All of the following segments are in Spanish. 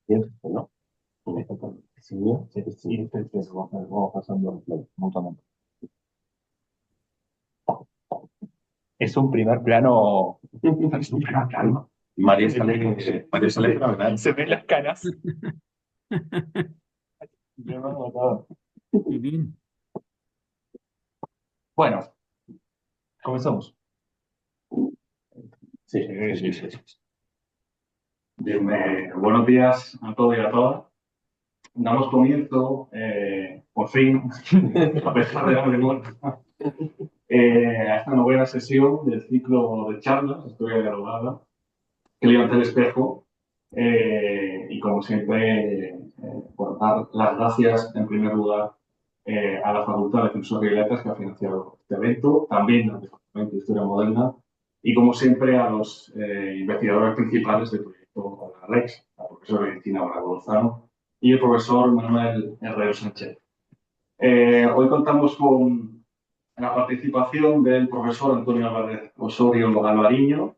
Bien, ¿no? Sí, sí, sí, vamos pasando el play, mutuamente. Es un primer plano. Es un primer plano. María sale fenomenal. Se ven las caras. Muy bien. Bueno, comenzamos. Sí, sí, sí, sí. Bien, buenos días a todos y a todas. Damos comienzo, por fin, a pesar de la demora, a esta novena sesión del ciclo de charlas, Historia dialogada, que levanta el espejo. Y como siempre, por dar las gracias en primer lugar a la Facultad de Filosofía y Letras que ha financiado este evento, también al Departamento de Historia Moderna y como siempre a los investigadores principales del proyecto REX, la profesora Cristina Lozano y el profesor Manuel Herrero Sánchez. Hoy contamos con la participación del profesor Antonio Álvarez Osorio Alvariño,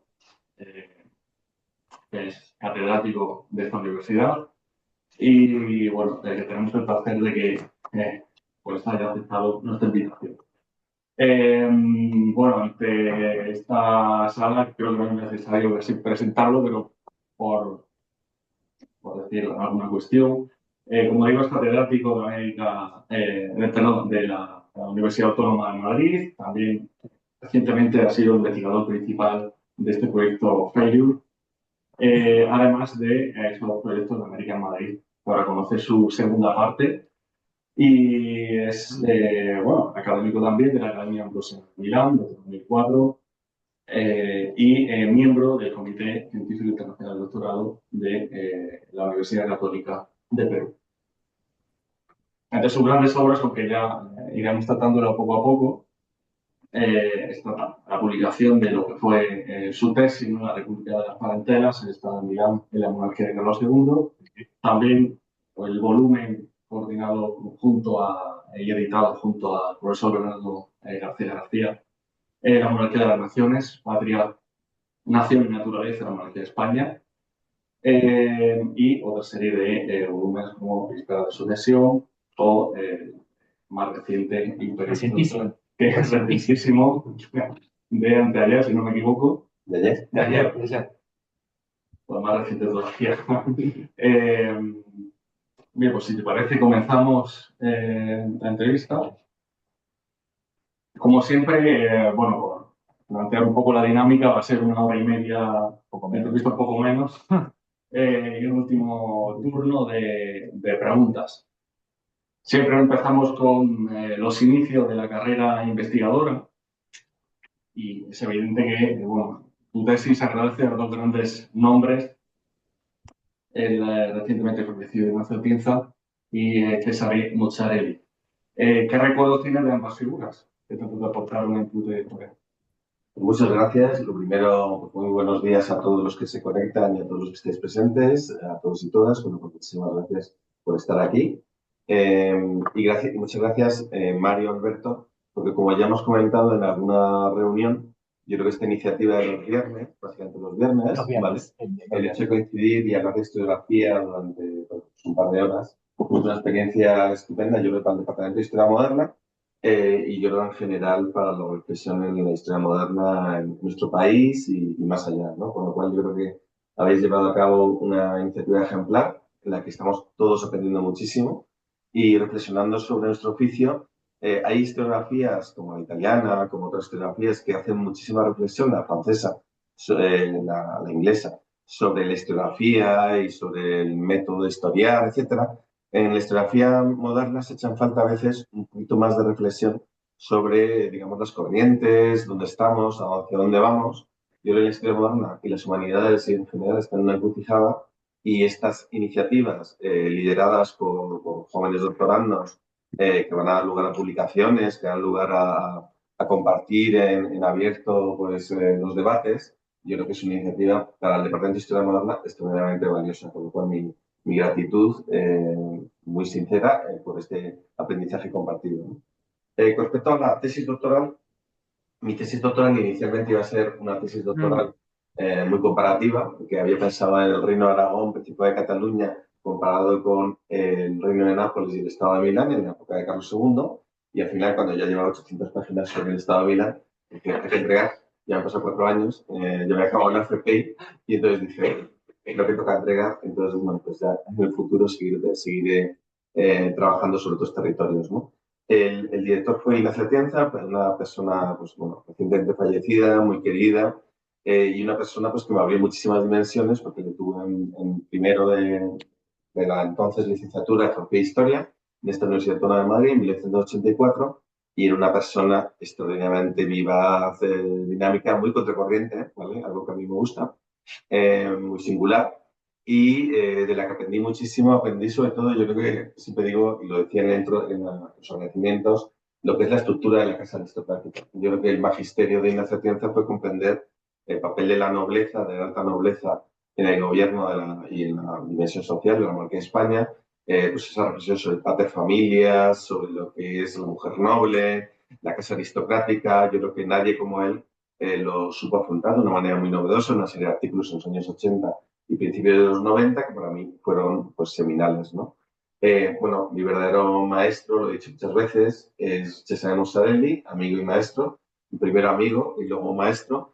que es catedrático de esta universidad. Y bueno, tenemos el placer de que pues haya aceptado nuestra invitación. Bueno, ante esta sala creo que no es necesario presentarlo, pero por decir alguna cuestión. Como digo, es catedrático de América, de la Universidad Autónoma de Madrid. También recientemente ha sido investigador principal de este proyecto FAILURE, además de esos proyectos de América en Madrid, para conocer su segunda parte. Y es, bueno, académico también de la Academia Ambrosia de Milán desde 2004 y miembro del Comité Científico Internacional de Doctorado de la Universidad Católica de Perú. Entre sus grandes obras, aunque ya iremos tratándolo poco a poco, está la publicación de lo que fue su tesis, ¿no? La República de las Parentelas, el Estado de Milán en la monarquía de Carlos II. También el volumen coordinado y editado junto al profesor Bernardo García García, La monarquía de las naciones, patria, nación y naturaleza de la monarquía de España. Y otra serie de volúmenes como Víspera de sucesión o más reciente Imperio, que es recientísimo, de anteayer, si no me equivoco. ¿De ayer? De ayer. Pues más reciente todavía. Bien, pues si te parece, comenzamos la entrevista. Como siempre, bueno, por plantear un poco la dinámica, va a ser 1 hora y media, entrevista un poco menos, y un último turno de preguntas. Siempre empezamos con los inicios de la carrera investigadora y es evidente que, bueno, tu tesis agradece a dos grandes nombres, el recientemente fallecido Ignacio Pienza y Cesare Mozzarelli. ¿Qué recuerdos tienes de ambas figuras que te puede aportar una input de historia? Muchas gracias. Lo primero, muy buenos días a todos los que se conectan y a todos los que estéis presentes, a todos y todas. Bueno, pues muchísimas gracias por estar aquí. Y muchas gracias, Mario Alberto, porque como ya hemos comentado en alguna reunión, yo creo que esta iniciativa de los viernes, básicamente los viernes, ¿vale? El hecho de coincidir y hablar de historiografía durante pues, un par de horas, es una experiencia estupenda, yo creo, para el Departamento de Historia Moderna. Y yo creo en general para la reflexión en la historia moderna en nuestro país y más allá, ¿no? Con lo cual yo creo que habéis llevado a cabo una iniciativa ejemplar en la que estamos todos aprendiendo muchísimo y reflexionando sobre nuestro oficio. Hay historiografías como la italiana, como otras historiografías que hacen muchísima reflexión, la francesa, la inglesa, sobre la historiografía y sobre el método de historiar, etcétera. En la historiografía moderna se echan falta a veces un poquito más de reflexión sobre, digamos, las corrientes, dónde estamos, hacia dónde vamos. Yo creo que la historia moderna y las humanidades en general están en una encrucijada y estas iniciativas lideradas por jóvenes doctorandos que van a dar lugar a publicaciones, que dan lugar a compartir en abierto pues, los debates, yo creo que es una iniciativa para el Departamento de Historia Moderna extremadamente valiosa, por lo cual mi gratitud muy sincera por este aprendizaje compartido, ¿no? Con respecto a la tesis doctoral, mi tesis doctoral inicialmente iba a ser una tesis doctoral muy comparativa, porque había pensado en el Reino de Aragón, Principado de Cataluña, comparado con el Reino de Nápoles y el Estado de Milán en la época de Carlos II, y al final, cuando ya llevaba 800 páginas sobre el Estado de Milán, dije, hay que entregar, ya han pasado 4 años, yo me he acabado en la FPI, y entonces dije, creo que toca entregar, entonces, bueno, pues ya en el futuro seguiré trabajando sobre otros territorios, ¿no? El director fue Ignacio Atienza, pues una persona, pues bueno, recientemente fallecida, muy querida, y una persona pues que me abrió muchísimas dimensiones porque le tuve en primero de la entonces licenciatura de Geografía e Historia en esta Universidad Autónoma de Madrid en 1984 y era una persona extraordinariamente vivaz, dinámica, muy contracorriente, ¿vale? Algo que a mí me gusta, muy singular y de la que aprendí muchísimo. Aprendí sobre todo, yo creo que siempre digo, y lo decía en los agradecimientos, lo que es la estructura de la casa aristocrática. Yo creo que el magisterio de Ignacio Atienza fue comprender el papel de la nobleza, de la alta nobleza en el gobierno y en la dimensión social de la monarquía de España, pues esa reflexión sobre el pater familias, sobre lo que es la mujer noble, la casa aristocrática. Yo creo que nadie como él lo supo afrontar de una manera muy novedosa, una serie de artículos en los años 80 y principios de los 90 que para mí fueron pues seminales, ¿no? Bueno, mi verdadero maestro, lo he dicho muchas veces, es Cesare Mussarelli, amigo y maestro, primero amigo y luego maestro.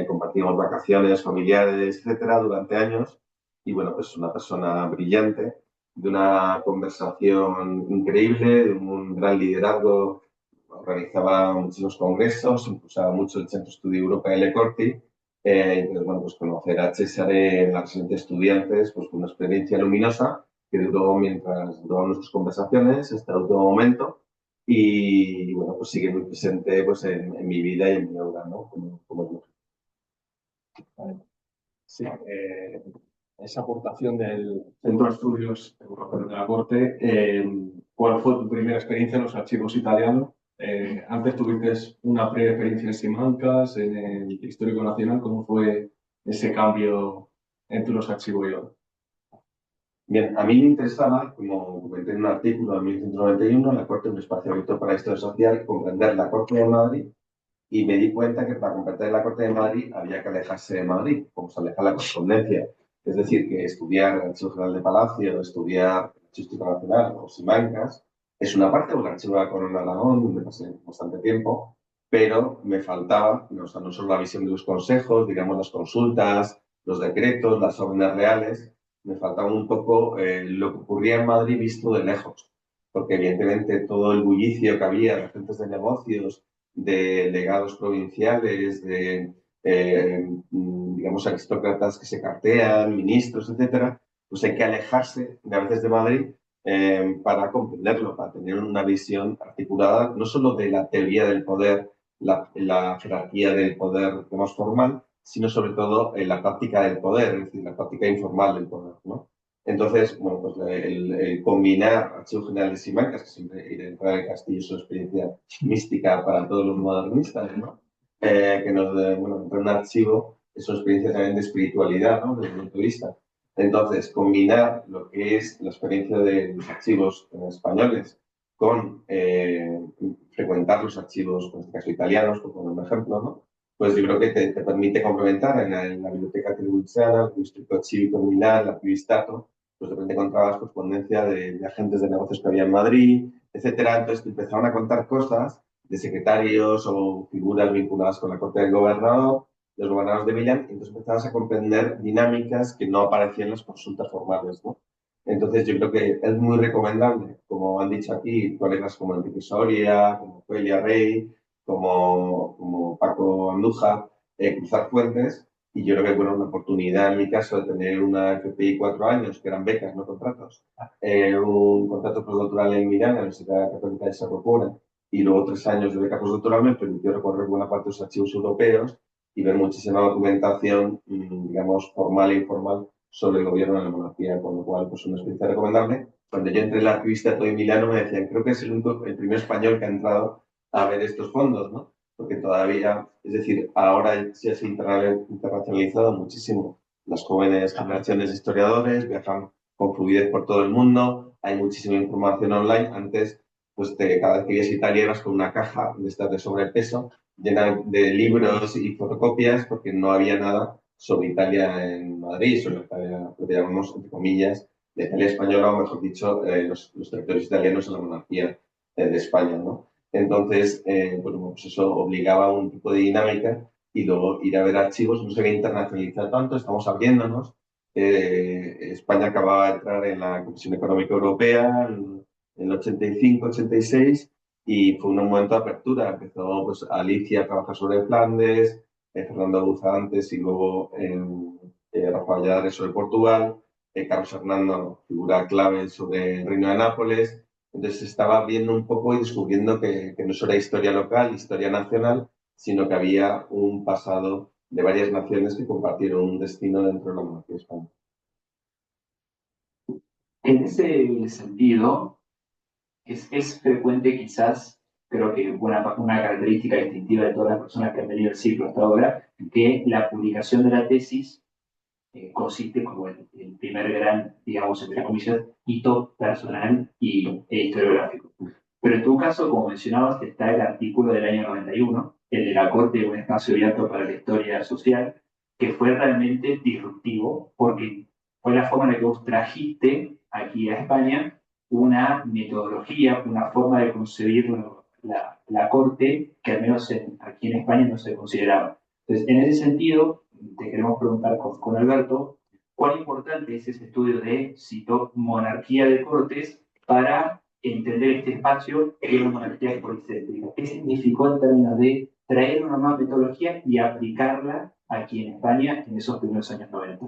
Compartimos vacaciones familiares, etcétera, durante años. Y bueno, pues una persona brillante, de una conversación increíble, de un gran liderazgo. Organizaba muchísimos congresos, impulsaba mucho el Centro Studio Europa de Le Corti. Entonces, bueno, pues conocer a César en la residencia de estudiantes pues fue una experiencia luminosa que duró mientras duraban nuestras conversaciones hasta el último momento y, bueno, pues sigue muy presente pues en mi vida y en mi obra, ¿no? Como Vale. Sí, esa aportación del Centro de Estudios Europeos de la Corte, ¿cuál fue tu primera experiencia en los archivos italianos? Antes tuviste una breve experiencia en Simancas, en el Histórico Nacional. ¿Cómo fue ese cambio entre los archivos y ahora? Bien, a mí me interesaba, como comenté en un artículo de 1991, la Corte, un espacio abierto para la historia social, comprender la Corte de Madrid y me di cuenta que para comprender la Corte de Madrid había que alejarse de Madrid, como se aleja la correspondencia. Es decir, que estudiar el Archivo General de Palacio, estudiar el Archivo Histórico Nacional o Simancas es una parte, o el Archivo de la Corona de Aragón, donde pasé bastante tiempo, pero me faltaba, no, o sea, no solo la visión de los consejos, digamos las consultas, los decretos, las órdenes reales, me faltaba un poco lo que ocurría en Madrid visto de lejos, porque evidentemente todo el bullicio que había de agentes de negocios, de legados provinciales, de, digamos, aristócratas que se cartean, ministros, etcétera, pues hay que alejarse de a veces de Madrid para comprenderlo, para tener una visión articulada no solo de la teoría del poder, la jerarquía del poder más formal, sino sobre todo en la práctica del poder, es decir, la práctica informal del poder, ¿no? Entonces, bueno, pues el combinar Archivo General de Simancas, que siempre ir a entrar en el castillo es una experiencia mística para todos los modernistas, ¿no? Que nos, bueno, entrar en un archivo es una experiencia también de espiritualidad, ¿no? Desde mi punto de vista. Entonces, combinar lo que es la experiencia de los archivos españoles con frecuentar los archivos, en este caso italianos, por poner un ejemplo, ¿no? Pues yo creo que te permite complementar en la Biblioteca Tribuziana, el Istituto Cívico de Milán, la Pivistato, pues de repente encontrabas correspondencia de agentes de negocios que había en Madrid, etcétera. Entonces te empezaron a contar cosas de secretarios o figuras vinculadas con la corte del gobernador, los gobernadores de Milán, y entonces empezabas a comprender dinámicas que no aparecían en las consultas formales, ¿no? Entonces yo creo que es muy recomendable, como han dicho aquí colegas como Enrique Soria, como Celia Rey, como Paco Andújar, cruzar fuentes. Y yo creo que bueno, una oportunidad en mi caso de tener una FPI 4 años, que eran becas, no contratos, un contrato postdoctoral en Milán, en la Universidad Católica de Sacropura, y luego 3 años de beca postdoctoral me permitió recorrer buena parte de los archivos europeos y ver muchísima documentación, digamos, formal e informal sobre el gobierno de la monarquía, con lo cual, pues una experiencia recomendable. Cuando yo entré en la arquivista todo en Milano, me decían, creo que es el primer español que ha entrado a ver estos fondos, ¿no? Porque todavía, es decir, ahora se ha internacionalizado muchísimo. Las jóvenes generaciones de historiadores viajan con fluidez por todo el mundo, hay muchísima información online. Antes, pues cada vez que ibas a Italia ibas con una caja de estas de sobrepeso llena de libros y fotocopias porque no había nada sobre Italia en Madrid, sobre Italia, lo que llamamos, entre comillas, la Italia española, o mejor dicho, los territorios italianos en la monarquía de España, ¿no? Entonces, pues eso obligaba a un tipo de dinámica y luego ir a ver archivos, no se había internacionalizado tanto, estamos abriéndonos. España acababa de entrar en la Comisión Económica Europea en el 85, 86 y fue un momento de apertura. Empezó pues, Alicia a trabajar sobre Flandes, Fernando Auguza antes y luego Rafael Lladares sobre Portugal, Carlos Hernando, figura clave sobre el Reino de Nápoles. Entonces estaba viendo un poco y descubriendo que no solo era historia local, historia nacional, sino que había un pasado de varias naciones que compartieron un destino dentro de la monarquía española. En ese sentido, es frecuente quizás, creo que una característica distintiva de todas las personas que han venido al ciclo hasta ahora, que la publicación de la tesis consiste como el primer gran, digamos, entre comillas, hito personal e historiográfico. Pero en tu caso, como mencionabas, está el artículo del año 91, el de la Corte de un espacio abierto para la historia social, que fue realmente disruptivo porque fue la forma en la que vos trajiste aquí a España una metodología, una forma de concebir la Corte que al menos aquí en España no se consideraba. Entonces, en ese sentido, te queremos preguntar con Alberto, ¿cuán importante es ese estudio de, cito, monarquía de cortes para entender este espacio que es una monarquía policéntrica? ¿Qué significó en términos de traer una nueva metodología y aplicarla aquí en España en esos primeros años 90?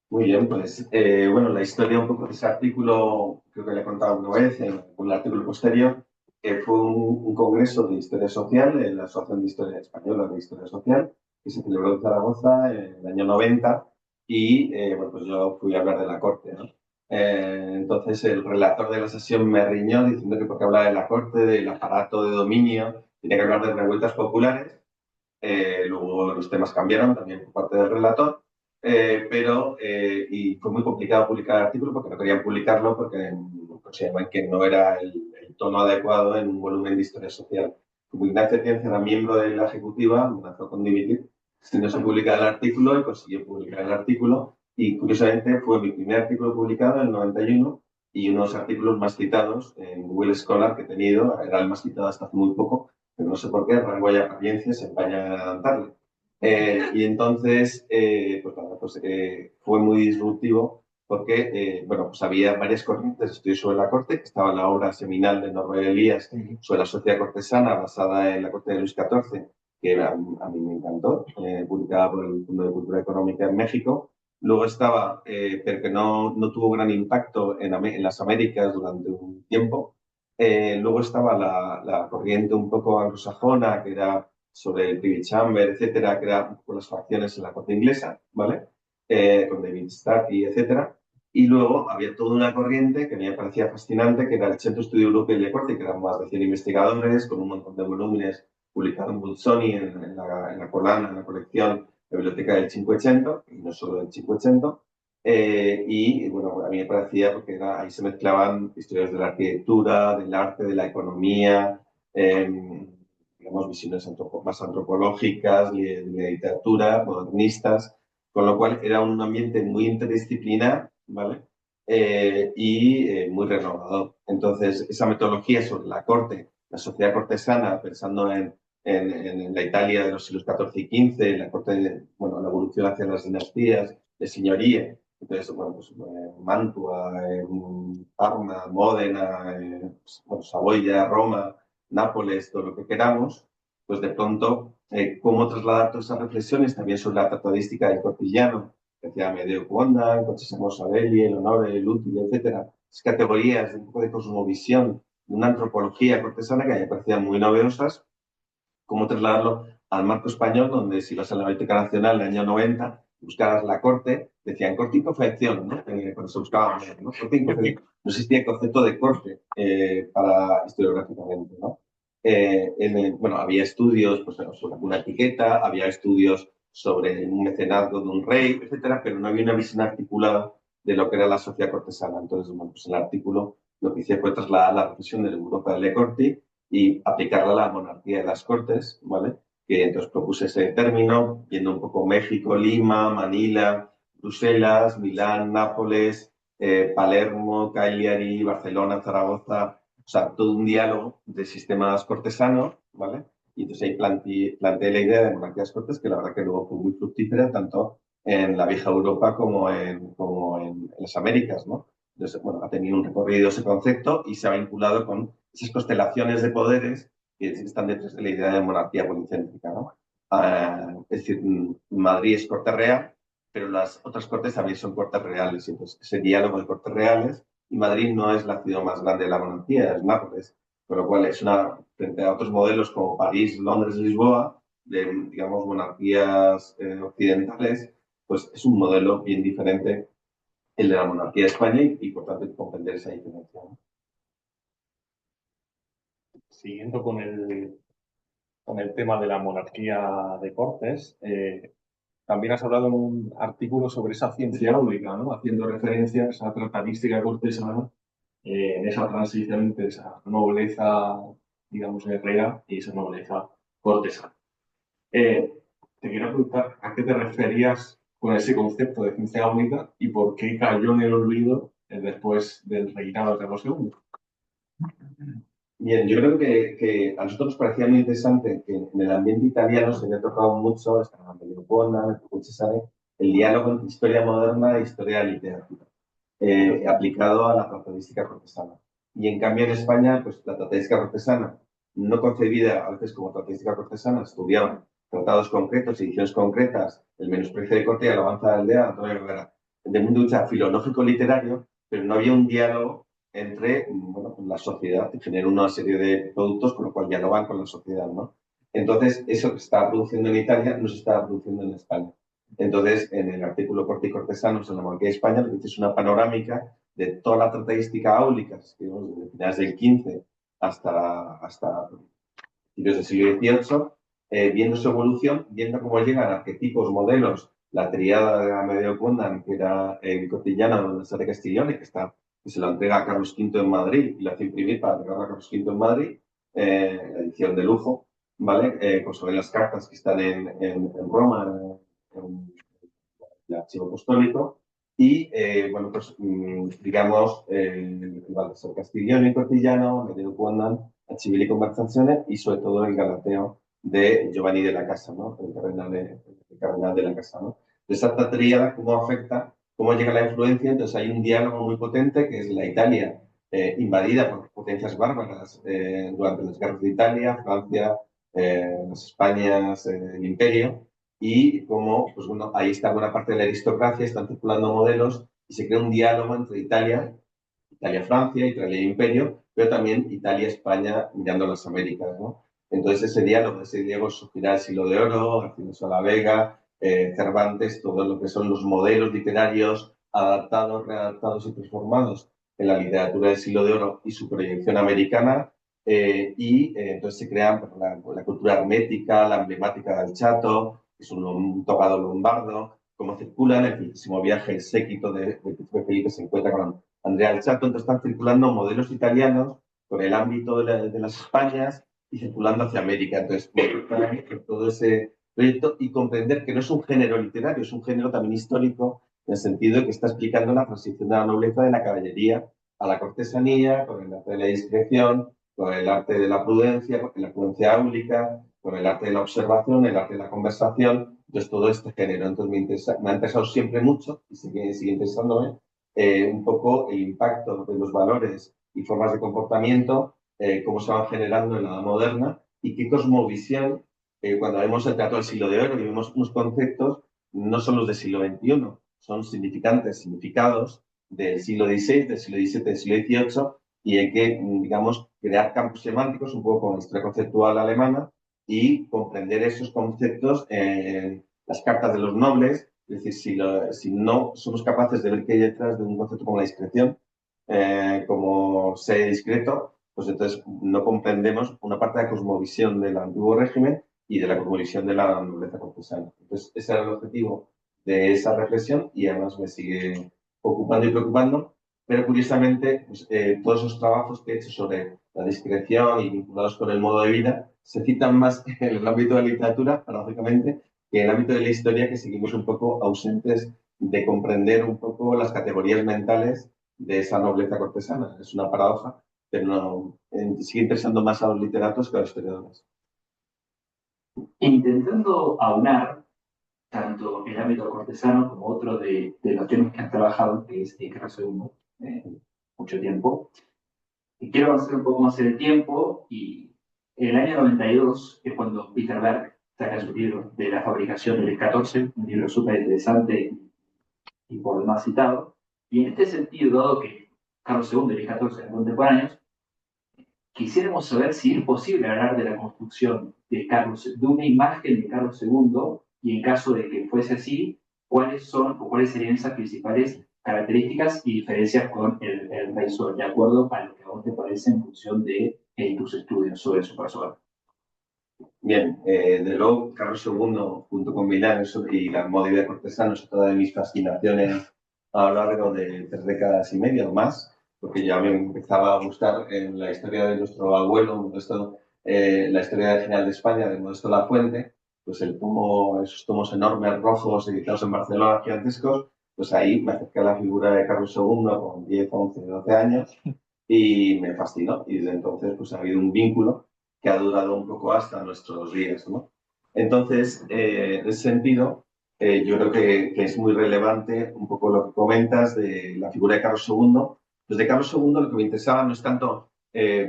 Muy bien, pues bueno, la historia un poco de ese artículo, creo que le he contado una vez en un artículo posterior, que fue un congreso de historia social en la Asociación de Historia Española de Historia Social, que se celebró en Zaragoza en el año 90 y bueno, pues yo fui a hablar de la Corte, ¿no? Entonces el relator de la sesión me riñó diciendo que porque hablaba de la Corte, del aparato de dominio, tenía que hablar de revueltas populares. Luego los temas cambiaron también por parte del relator. Y fue muy complicado publicar el artículo porque no querían publicarlo porque consideraban que no era el tono adecuado en un volumen de historia social. Como Ignacio Tienza era miembro de la ejecutiva, amenazó con dimitir si no se publicaba el artículo y consiguió publicar el artículo. Y curiosamente fue mi primer artículo publicado en el 91 y uno de los artículos más citados en Google Scholar que he tenido, era el más citado hasta hace muy poco, pero no sé por qué, Rango y Apariencia se empaña en adelantarle. Y entonces, fue muy disruptivo porque, bueno, pues había varias corrientes de estudio sobre la corte, que estaba la obra seminal de Norbert Elias sobre la sociedad cortesana, basada en la corte de Luis XIV, que a mí me encantó, publicada por el Fondo de Cultura Económica en México. Luego estaba, pero que no tuvo gran impacto en las Américas durante un tiempo. Luego estaba la corriente un poco anglosajona, que era sobre el Privy Chamber, etcétera, que era un poco las facciones en la corte inglesa, ¿vale? Con David Starkey, etcétera. Y luego había toda una corriente que a mí me parecía fascinante, que era el Centro de Estudio Europeo de Corte, que eran más de 100 investigadores, con un montón de volúmenes publicados en Bolsoni, en la Colana, en la colección de Biblioteca del Cinquecento, y no solo del Cinquecento. Y bueno, a mí me parecía porque ahí se mezclaban historias de la arquitectura, del arte, de la economía, digamos, visiones más antropológicas, de literatura, modernistas, con lo cual era un ambiente muy interdisciplinar, ¿vale? Muy renovador. Entonces, esa metodología sobre la corte, la sociedad cortesana, pensando en la Italia de los siglos XIV y XV, la corte, bueno, la evolución hacia las dinastías de señoría. Entonces, bueno, pues Mantua, Parma, Módena, bueno, Saboya, Roma, Nápoles, todo lo que queramos, pues de pronto, cómo trasladar todas esas reflexiones también sobre la tratadística del cortillano, que hacía Medeo Cuonda, Concesamo Sabelli, el Honore, el Útil, etcétera, esas categorías de un poco de cosmovisión, de una antropología cortesana que a mí me parecían muy novedosas, cómo trasladarlo al marco español, donde si vas a la Biblioteca Nacional en el año 90, buscabas la corte, decían corte y confección, ¿no? Cuando se buscaba, ¿no? Corte y confección. No existía el concepto de corte para historiográficamente, ¿no? Bueno, había estudios pues, sobre una etiqueta, había estudios sobre un mecenazgo de un rey, etcétera, pero no había una visión articulada de lo que era la sociedad cortesana. Entonces, bueno, pues el artículo lo que hice fue trasladar la reflexión de Europa de Le Corti y aplicarla a la monarquía de las Cortes, ¿vale? que entonces propuse ese término, viendo un poco México, Lima, Manila, Bruselas, Milán, Nápoles, Palermo, Cagliari, Barcelona, Zaragoza, o sea, todo un diálogo de sistemas cortesanos, ¿vale? Y entonces ahí planteé la idea de monarquías cortes, que la verdad que luego fue muy fructífera, tanto en la vieja Europa como en las Américas, ¿no? Entonces, bueno, ha tenido un recorrido ese concepto y se ha vinculado con esas constelaciones de poderes que están detrás de la idea de monarquía policéntrica, ¿no? Es decir, Madrid es corte real, pero las otras cortes también son cortes reales. Y entonces, ese diálogo de cortes reales, y Madrid no es la ciudad más grande de la monarquía, es Nápoles, con lo cual es una, frente a otros modelos como París, Londres, Lisboa, de, digamos, monarquías occidentales, pues es un modelo bien diferente el de la monarquía de España y por tanto hay que comprender esa diferencia, ¿no? Siguiendo con el tema de la monarquía de Cortes, también has hablado en un artículo sobre esa ciencia áulica, ¿no? Haciendo referencia a esa tratadística cortesana, en esa transición entre esa nobleza, digamos, guerrera y esa nobleza cortesana. Te quiero preguntar a qué te referías con ese concepto de ciencia áulica y por qué cayó en el olvido después del reinado de Carlos II. Bien, yo creo que a nosotros nos parecía muy interesante que en el ambiente italiano se había tocado mucho, estaba Leopolda, Cesare, el diálogo entre historia moderna e historia de la literatura, aplicado a la tratadística cortesana. Y en cambio en España, pues la tratadística cortesana, no concebida a veces como tratadística cortesana, estudiaban tratados concretos, ediciones concretas, el menosprecio de corte y alabanza de aldea, Antonio Rivera, de un lucha filológico-literario, pero no había un diálogo entre, bueno, la sociedad y generar una serie de productos con lo cual dialogan con la sociedad, ¿no? Entonces, eso que se está produciendo en Italia no se está produciendo en España. Entonces, en el artículo Corte y Cortesanos en la monarquía de España, lo que dice es una panorámica de toda la tratadística áulica, digamos, desde finales del XV hasta principios del siglo XVIII, viendo su evolución, viendo cómo llegan arquetipos, modelos, la triada de Amedeo Condan, que era el Cortillano de Sá de Castiglione, que se lo entrega a Carlos V en Madrid y lo hace imprimir para entregarlo a Carlos V en Madrid, la edición de lujo, ¿vale? Pues sobre las cartas que están en Roma, en el archivo apostólico, y, bueno, pues, digamos, el Baltasar Castiglione y Cortillano, Amedeo Condan, Archivili y Conversaciones, y sobre todo el Galateo de Giovanni de la Casa, ¿no? El cardenal de la Casa, ¿no? De esa tríada, cómo afecta, cómo llega la influencia. Entonces hay un diálogo muy potente que es la Italia invadida por potencias bárbaras durante las guerras de Italia, Francia, las Españas, el Imperio, y cómo, pues bueno, ahí está buena parte de la aristocracia, están circulando modelos y se crea un diálogo entre Italia-Francia, Italia-Imperio, pero también Italia-España mirando a las Américas, ¿no? Entonces ese diálogo surgirá el Siglo de Oro, Garcilaso de la Vega, Cervantes, todo lo que son los modelos literarios adaptados, readaptados y transformados en la literatura del Siglo de Oro y su proyección americana, entonces se crean la cultura hermética, la emblemática del Chato, que es un tocado lombardo, cómo circulan el finísimo viaje, el séquito de Felipe se encuentra con Andrea del Chato. Entonces están circulando modelos italianos con el ámbito de las Españas y circulando hacia América. Entonces, todo ese proyecto y comprender que no es un género literario, es un género también histórico, en el sentido de que está explicando la transición de la nobleza de la caballería a la cortesanía, con el arte de la discreción, con el arte de la prudencia, con la prudencia áulica, con el arte de la observación, el arte de la conversación. Entonces, todo este género. Entonces, me ha interesado siempre mucho y sigue interesándome un poco el impacto de los valores y formas de comportamiento, cómo se van generando en la edad moderna y qué cosmovisión, cuando vemos el teatro del siglo de oro y vemos unos conceptos, no son los del siglo XXI, son significantes, significados del siglo XVI, del siglo XVII, del siglo XVIII, y hay que, digamos, crear campos semánticos un poco con la historia conceptual alemana y comprender esos conceptos en las cartas de los nobles. Es decir, si no somos capaces de ver qué hay detrás de un concepto como la discreción, como ser discreto, pues entonces no comprendemos una parte de la cosmovisión del antiguo régimen y de la cosmovisión de la nobleza cortesana. Entonces, ese era el objetivo de esa reflexión y además me sigue ocupando y preocupando. Pero curiosamente, pues, todos esos trabajos que he hecho sobre la discreción y vinculados con el modo de vida se citan más en el ámbito de la literatura, paradójicamente, que en el ámbito de la historia, que seguimos un poco ausentes de comprender un poco las categorías mentales de esa nobleza cortesana. Es una paradoja, pero no, sigue interesando más a los literatos que a los historiadores. Intentando aunar tanto el ámbito cortesano como otro de los temas que han trabajado, que es Carlos II, mucho tiempo. Y quiero avanzar un poco más en el tiempo y en el año 92 es cuando Peter Berg saca su libro de la fabricación del 14, un libro súper interesante y por demás citado. Y en este sentido, dado que Carlos II y el 14 eran contemporáneos, quisiéramos saber si es posible hablar de la construcción de una imagen de Carlos II y en caso de que fuese así, cuáles son o cuáles serían esas principales características y diferencias con el Rey Sol, de acuerdo a lo que a vos te parece en función de tus estudios sobre su persona. Bien, de luego, Carlos II, junto con Milán y la modalidad cortesana, es otra de mis fascinaciones a lo largo de 3 décadas y media o más, porque ya me empezaba a gustar en la historia de nuestro abuelo, Modesto, la historia del general de España, de Modesto Lafuente, pues esos tomos enormes, rojos, editados en Barcelona, gigantescos, pues ahí me acerqué a la figura de Carlos II con 10, 11, 12 años y me fascinó. Y desde entonces pues ha habido un vínculo que ha durado un poco hasta nuestros días, ¿no? Entonces, en ese sentido, yo creo que es muy relevante un poco lo que comentas de la figura de Carlos II. Pues de Carlos II lo que me interesaba no es tanto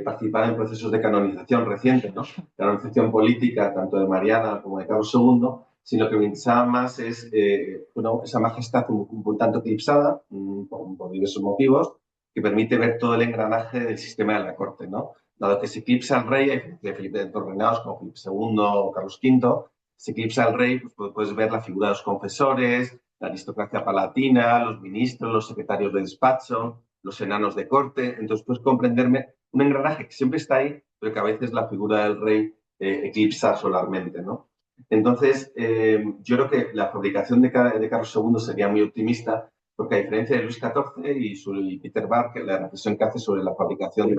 participar en procesos de canonización reciente, ¿no? Canonización política, tanto de Mariana como de Carlos II, sino que me interesaba más es esa majestad un tanto eclipsada, por diversos motivos, que permite ver todo el engranaje del sistema de la corte, ¿no? Dado que se eclipsa al rey, de Felipe de dos reinados como Felipe II o Carlos V, se eclipsa al rey, pues puedes ver la figura de los confesores, la aristocracia palatina, los ministros, los secretarios de despacho, los enanos de corte. Entonces puedes comprenderme un engranaje que siempre está ahí, pero que a veces la figura del rey eclipsa solarmente, ¿no? Entonces, yo creo que la fabricación de Carlos II sería muy optimista, porque a diferencia de Luis XIV y Peter Berg, la reflexión que hace sobre la fabricación de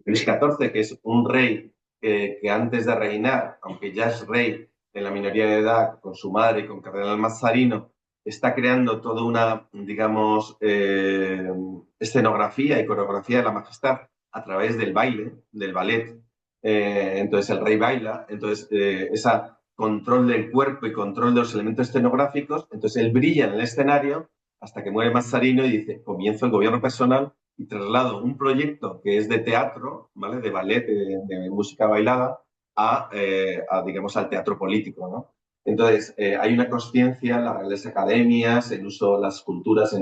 Luis XIV, que es un rey que antes de reinar, aunque ya es rey en la minoría de edad, con su madre y con Cardenal Mazzarino, está creando toda una, digamos, escenografía y coreografía de la majestad a través del baile, del ballet. Entonces el rey baila, entonces ese control del cuerpo y control de los elementos escenográficos, entonces él brilla en el escenario hasta que muere Mazzarino y dice, comienzo el gobierno personal y traslado un proyecto que es de teatro, ¿vale? De ballet, de música bailada, digamos, al teatro político, ¿no? Entonces, hay una consciencia en las reales academias, el uso de las culturas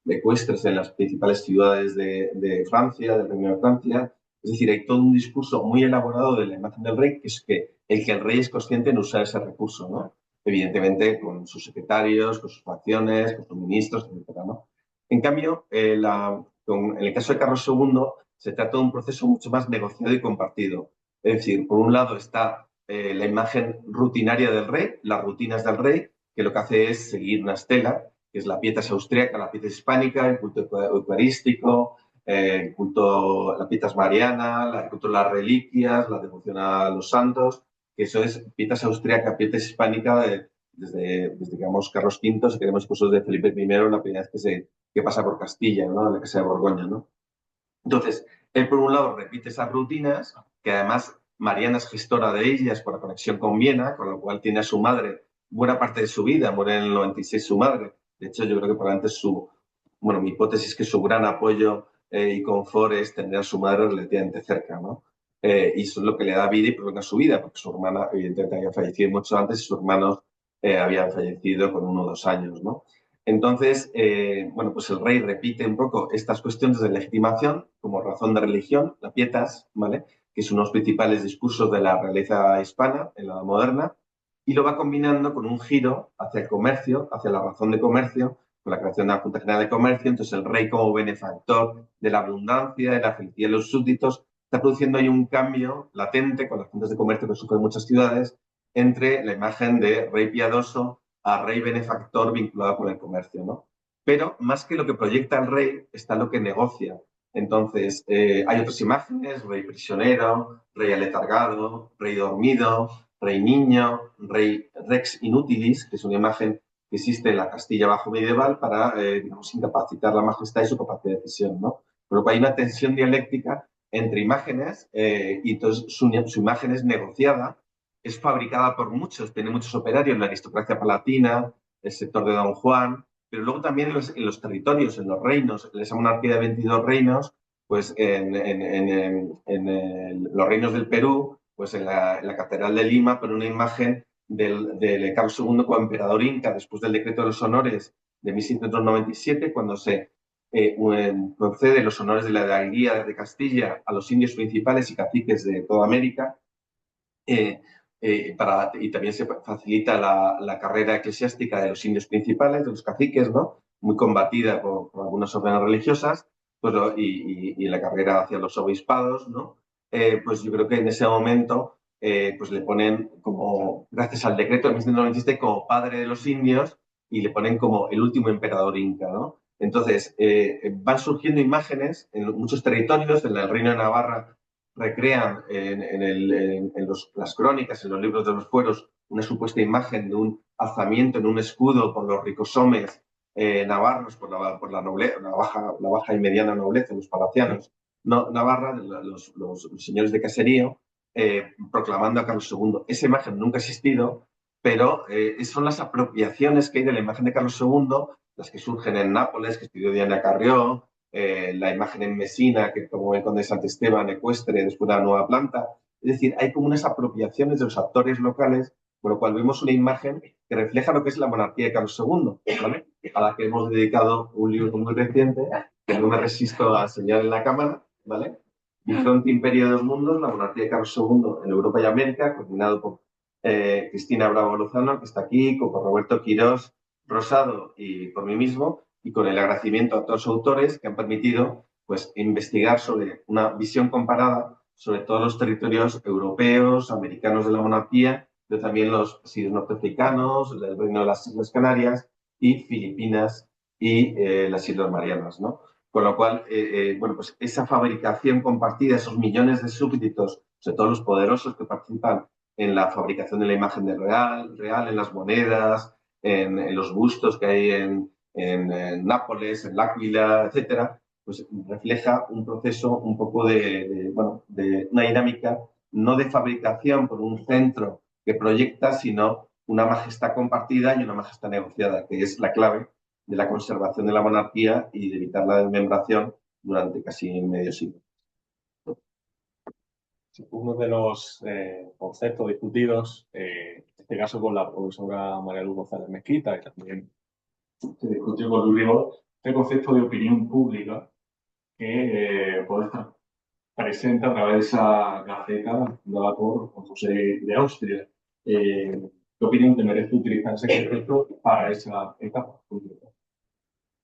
ecuestres en las principales ciudades de Francia, del Reino de Francia. Es decir, hay todo un discurso muy elaborado de la imagen del rey, que es que el rey es consciente en usar ese recurso, ¿no? Evidentemente con sus secretarios, con sus facciones, con sus ministros, etc., ¿no? En cambio, en el caso de Carlos II, se trata de un proceso mucho más negociado y compartido. Es decir, por un lado está la imagen rutinaria del rey, las rutinas del rey, que lo que hace es seguir una estela, que es la pietas austríaca, la pietas hispánica, el culto eucarístico, la pietas mariana, el culto de las reliquias, la devoción a los santos, que eso es pietas austríaca, pietas hispánica, desde, digamos, Carlos V, si queremos, incluso de Felipe I, la primera vez que pasa por Castilla, ¿no? En la Casa de Borgoña, ¿no? Entonces, él por un lado repite esas rutinas, que además Mariana es gestora de ellas por la conexión con Viena, con lo cual tiene a su madre buena parte de su vida, muere en el 96 su madre. De hecho, yo creo que probablemente mi hipótesis es que su gran apoyo y confort es tener a su madre relativamente cerca, ¿no? Y eso es lo que le da vida y prolonga su vida, porque su hermana evidentemente había fallecido mucho antes y sus hermanos habían fallecido con 1 o 2 años, ¿no? Entonces, pues el rey repite un poco estas cuestiones de legitimación como razón de religión, la pietas, ¿vale? Que es uno de los principales discursos de la realeza hispana en la Edad Moderna, y lo va combinando con un giro hacia el comercio, hacia la razón de comercio, con la creación de la Junta General de Comercio. Entonces, el rey como benefactor de la abundancia, de la felicidad de los súbditos, está produciendo ahí un cambio latente con las juntas de comercio que sufren muchas ciudades entre la imagen de rey piadoso a rey benefactor vinculado con el comercio, ¿no? Pero más que lo que proyecta el rey está lo que negocia Entonces, hay otras imágenes: rey prisionero, rey aletargado, rey dormido, rey niño, rey rex inutilis, que es una imagen que existe en la Castilla bajo medieval para, digamos, incapacitar la majestad y su capacidad de decisión, ¿no? Por lo cual hay una tensión dialéctica entre imágenes, y entonces su imagen es negociada, es fabricada por muchos, tiene muchos operarios, la aristocracia palatina, el sector de Don Juan, pero luego también en los territorios, en los reinos, en esa monarquía de 22 reinos, pues los reinos del Perú, pues en la Catedral de Lima, con una imagen de Carlos II como emperador inca, después del decreto de los honores de 1797, cuando se concede los honores de la hidalguía de Castilla a los indios principales y caciques de toda América. Y también se facilita la carrera eclesiástica de los indios principales, de los caciques, ¿no? Muy combatida por algunas órdenes religiosas, pues, y la carrera hacia los obispados, ¿no? Pues yo creo que en ese momento pues le ponen como, gracias al decreto de 1797, como padre de los indios, y le ponen como el último emperador inca, ¿no? Entonces, van surgiendo imágenes en muchos territorios. En el Reino de Navarra recrean las crónicas, en los libros de los fueros, una supuesta imagen de un alzamiento en un escudo por los ricosomes navarros, por la nobleza, la baja y mediana nobleza, los palacianos Navarra, los señores de caserío, proclamando a Carlos II. Esa imagen nunca ha existido, pero son las apropiaciones que hay de la imagen de Carlos II, las que surgen en Nápoles, que estudió Diana Carrió, la imagen en Mesina, que tomó el conde de Santesteban ecuestre después de la nueva planta. Es decir, hay como unas apropiaciones de los actores locales, por lo cual vemos una imagen que refleja lo que es la monarquía de Carlos II, ¿vale? A la que hemos dedicado un libro muy reciente, que no me resisto a enseñar en la cámara, ¿vale? Bifronte Imperio de los Mundos, la monarquía de Carlos II en Europa y América, coordinado por Cristina Bravo Lozano, que está aquí, con Roberto Quirós Rosado y por mí mismo, y con el agradecimiento a todos los autores que han permitido, pues, investigar sobre una visión comparada sobre todos los territorios europeos, americanos de la monarquía, pero también los países norteafricanos, el Reino de las Islas Canarias y Filipinas y las Islas Marianas, ¿no? Con lo cual, bueno, pues esa fabricación compartida, esos millones de súbditos, sobre todo los poderosos que participan en la fabricación de la imagen del real, en las monedas, en los bustos que hay en Nápoles, en L'Áquila, etcétera, pues refleja un proceso un poco bueno, de una dinámica no de fabricación por un centro que proyecta, sino una majestad compartida y una majestad negociada, que es la clave de la conservación de la monarquía y de evitar la desmembración durante casi medio siglo. Uno de los conceptos discutidos, en este caso con la profesora María Luz González Mezquita, y también se discutió con Luis Rigol, el concepto de opinión pública que puede estar presente a través de esa gaceta dada por José de Austria. ¿Qué opinión te merece utilizar ese concepto para esa etapa?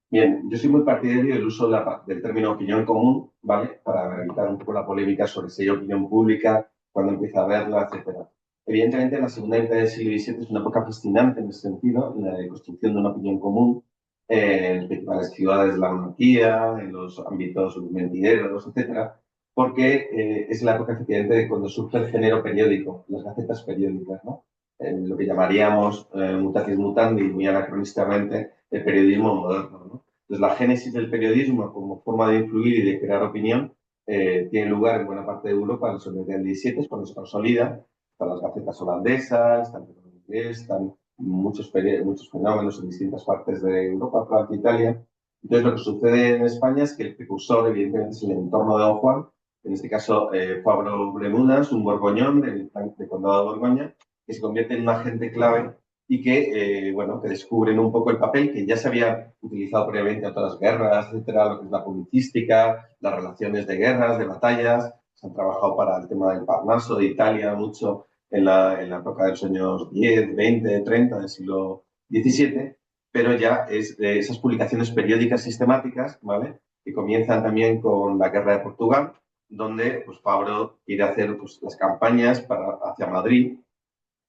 Bien, yo soy muy partidario del uso del término opinión común, ¿vale? Para evitar un poco la polémica sobre si hay opinión pública, cuándo empieza a verla, etc. Evidentemente, la segunda mitad del siglo XVII es una época fascinante en ese sentido, en la construcción de una opinión común en las principales ciudades de la monarquía, en los ámbitos mentideros, etc. Porque es la época, efectivamente, de cuando surge el género periódico, las gacetas periódicas, ¿no? Lo que llamaríamos mutatis mutandi, muy anacronistamente, el periodismo moderno, ¿no? Entonces, la génesis del periodismo como forma de influir y de crear opinión tiene lugar en buena parte de Europa en el siglo XVII, es cuando se consolida. Están las gacetas holandesas, están el inglés, están muchos fenómenos en distintas partes de Europa, Francia, Italia. Entonces, lo que sucede en España es que el precursor, evidentemente, es el entorno de Don Juan. En este caso, Pablo Bermúdez, un borgoñón del condado de Borgoña, que se convierte en un agente clave y que, bueno, que descubren un poco el papel que ya se había utilizado previamente en otras guerras, etcétera, lo que es la publicística, las relaciones de guerras, de batallas. Se han trabajado para el tema del Parnaso de Italia mucho en la época de los años 10, 20, 30 del siglo XVII, pero ya es de esas publicaciones periódicas sistemáticas, ¿vale? Que comienzan también con la guerra de Portugal, donde pues, Pablo quiere hacer pues, las campañas hacia Madrid,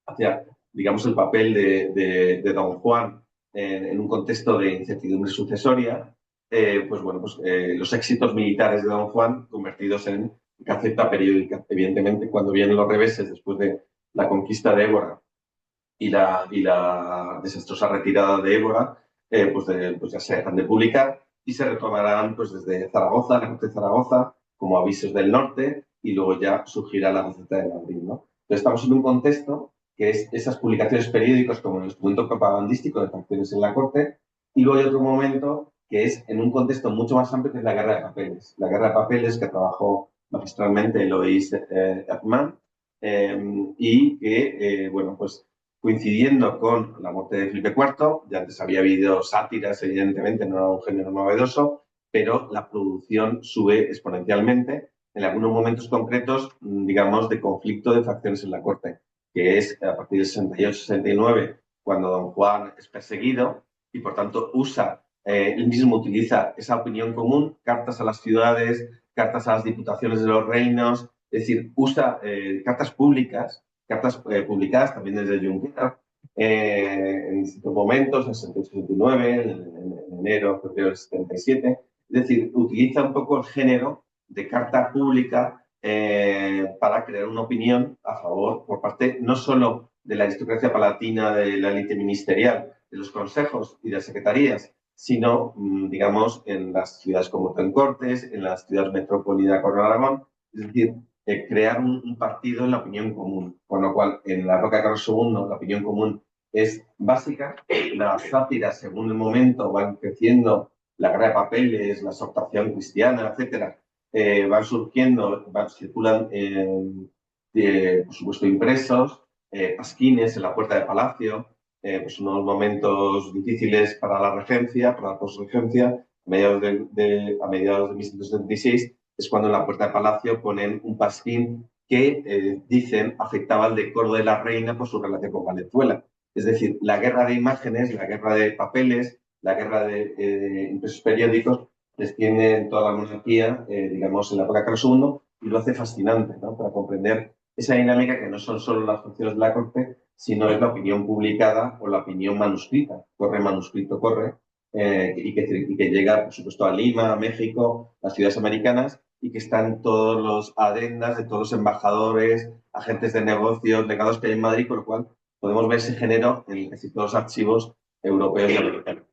hacia, digamos, el papel de Don Juan en un contexto de incertidumbre sucesoria, pues bueno, pues los éxitos militares de Don Juan convertidos en gaceta periódica. Evidentemente, cuando vienen los reveses después de la conquista de Évora y la desastrosa retirada de Évora, pues ya se dejan de publicar y se retomarán pues desde Zaragoza, la corte de Zaragoza, como avisos del norte, y luego ya surgirá la Gaceta de Madrid, ¿no? Entonces estamos en un contexto que es esas publicaciones periódicas como el instrumento propagandístico de facciones en la corte, y luego hay otro momento que es en un contexto mucho más amplio, que es la Guerra de Papeles. La Guerra de Papeles que trabajó magistralmente Eloís Herman, y que, bueno, pues coincidiendo con la muerte de Felipe IV, ya antes había habido sátiras, evidentemente, no era un género novedoso, pero la producción sube exponencialmente en algunos momentos concretos, digamos, de conflicto de facciones en la corte, que es a partir del 68-69, cuando Don Juan es perseguido y, por tanto, él mismo utiliza esa opinión común, cartas a las ciudades, cartas a las diputaciones de los reinos, es decir, usa cartas públicas, cartas publicadas también desde Junquera, en distintos momentos, en 68-69, en enero, febrero del 77. Es decir, utiliza un poco el género de carta pública para crear una opinión a favor, por parte no solo de la aristocracia palatina, de la élite ministerial, de los consejos y de las secretarías, sino, digamos, en las ciudades como Trencortes, en las ciudades metrópolitas con Aragón, es decir, crear un partido en la opinión común, con lo cual en la época de Carlos II la opinión común es básica, las sátiras según el momento van creciendo, la guerra de papeles, la exhortación cristiana, etcétera, van surgiendo, circulan, por supuesto, impresos, pasquines en la puerta de Palacio, pues unos momentos difíciles para la regencia, para la posregencia, a mediados de 1676, es cuando en la puerta de Palacio ponen un pasquín que, dicen, afectaba al decoro de la reina por su relación con Valenzuela. Es decir, la guerra de imágenes, la guerra de papeles, la guerra de impresos periódicos, les tiene en toda la monarquía, digamos, en la época de Carlos II, y lo hace fascinante, ¿no? Para comprender esa dinámica que no son solo las funciones de la corte, sino es la opinión publicada o la opinión manuscrita. Corre manuscrito, corre, y que llega, por supuesto, a Lima, a México, a las ciudades americanas, y que están todos los adendas de todos los embajadores, agentes de negocios, legados que hay en Madrid, con lo cual podemos ver ese género en casi todos los archivos europeos y americanos.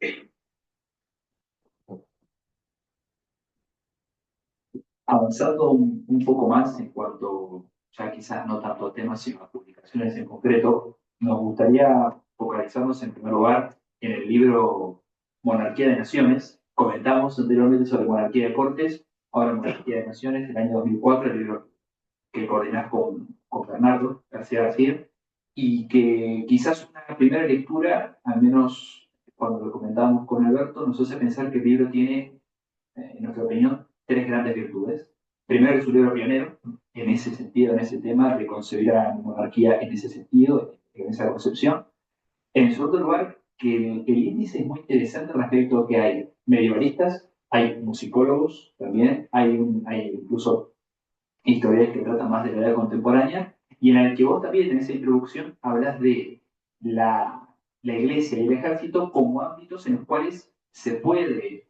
Avanzando un poco más en cuanto, ya quizás no tanto a temas, sino a publicaciones en concreto, nos gustaría focalizarnos en primer lugar en el libro Monarquía de Naciones. Comentamos anteriormente sobre Monarquía de Cortes, ahora Monarquía de Naciones, del año 2004, el libro que coordinás con Bernardo García García, y que quizás una primera lectura, al menos cuando lo comentábamos con Alberto, nos hace pensar que el libro tiene, en nuestra opinión, tres grandes virtudes. Primero, es un libro pionero en ese sentido, en ese tema, de concebir a la monarquía en ese sentido, en esa concepción. En segundo lugar, que el índice es muy interesante respecto a que hay medievalistas, hay musicólogos también, hay incluso historias que tratan más de la edad contemporánea, y en el que vos también en esa introducción hablas de la iglesia y el ejército como ámbitos en los cuales se puede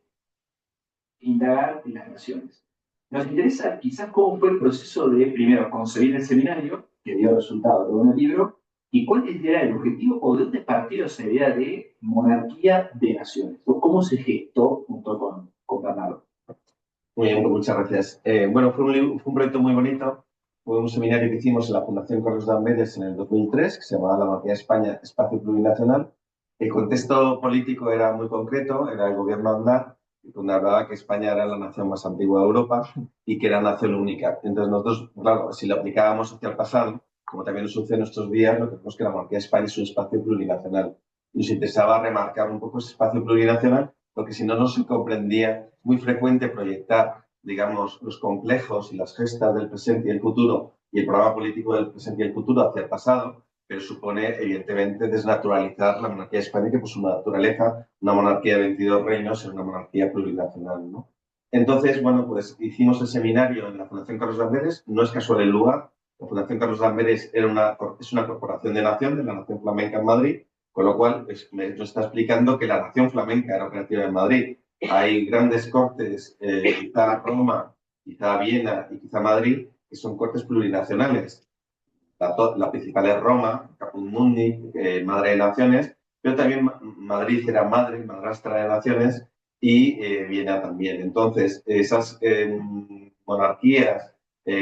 indagar en las naciones. Nos interesa quizás cómo fue el proceso de, primero, concebir el seminario, que dio resultado de un libro, y cuál era el objetivo o de dónde partió esa idea de monarquía de naciones, o cómo se gestó junto con Bernardo. Muy bien, pues muchas gracias. Bueno, fue un proyecto muy bonito. Fue un seminario que hicimos en la Fundación Carlos de Amberes en el 2003, que se llamaba La Monarquía de España, Espacio Plurinacional. El contexto político era muy concreto, era el gobierno Aznar, donde hablaba que España era la nación más antigua de Europa y que era nación única. Entonces nosotros, claro, si lo aplicábamos hacia el pasado, como también nos sucede en nuestros días, lo que vemos es que la Monarquía de España es un espacio plurinacional. Nos interesaba remarcar un poco ese espacio plurinacional, porque si no, no se comprendía. Muy frecuente proyectar, digamos, los complejos y las gestas del presente y el futuro y el programa político del presente y el futuro hacia el pasado, pero supone, evidentemente, desnaturalizar la monarquía de España, que por su naturaleza, una monarquía de 22 reinos, es una monarquía plurinacional, ¿no? Entonces, bueno, pues hicimos el seminario en la Fundación Carlos de Amberes, no es casual el lugar. La Fundación Carlos de Amberes es una corporación de nación, de la Nación Flamenca en Madrid, con lo cual nos está explicando que la Nación Flamenca era operativa en Madrid, hay grandes cortes, quizá Roma, quizá Viena y quizá Madrid, que son cortes plurinacionales. La principal es Roma, Caput Mundi, madre de naciones, pero también Madrid era madre, madrastra de naciones, y Viena también. Entonces, esas monarquías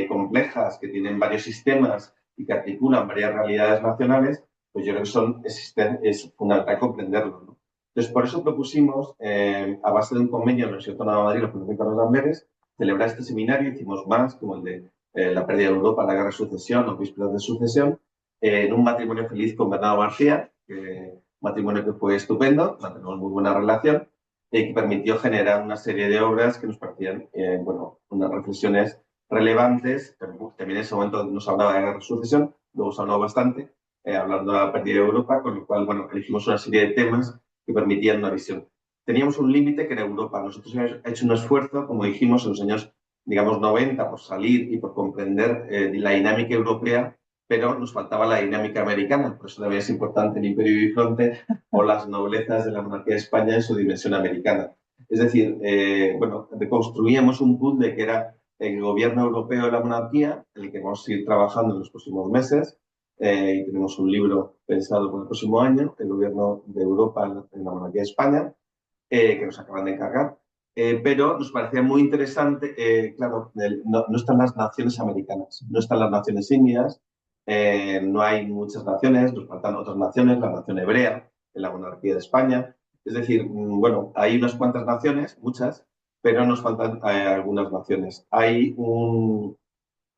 complejas que tienen varios sistemas y que articulan varias realidades nacionales, pues yo creo que es fundamental comprenderlo, ¿no? Entonces, por eso propusimos, a base de un convenio de la Universidad Autónoma de Madrid, la Fundación Carlos Amberes, celebrar este seminario. Hicimos más, como el de la pérdida de Europa, la guerra de sucesión, los vísperas de sucesión, en un matrimonio feliz con Bernardo García, un matrimonio que fue estupendo, mantenemos muy buena relación, que permitió generar una serie de obras que nos parecían, bueno, unas reflexiones relevantes. También en ese momento nos hablaba de la guerra de sucesión, luego se habló bastante, hablando de la pérdida de Europa, con lo cual, bueno, elegimos una serie de temas que permitían una visión. Teníamos un límite que era Europa. Nosotros hemos hecho un esfuerzo, como dijimos, en los años, digamos, 90, por salir y por comprender la dinámica europea, pero nos faltaba la dinámica americana. Por eso también es importante el Imperio Bifronte o las noblezas de la monarquía de España en su dimensión americana. Es decir, bueno, reconstruíamos un puzzle que era el gobierno europeo de la monarquía, en el que vamos a ir trabajando en los próximos meses, y tenemos un libro pensado para el próximo año, el gobierno de Europa en la monarquía de España, que nos acaban de encargar. Pero nos parecía muy interesante, claro, no están las naciones americanas, no están las naciones indias, no hay muchas naciones, nos faltan otras naciones, la nación hebrea, en la monarquía de España. Es decir, bueno, hay unas cuantas naciones, muchas, pero nos faltan algunas naciones. La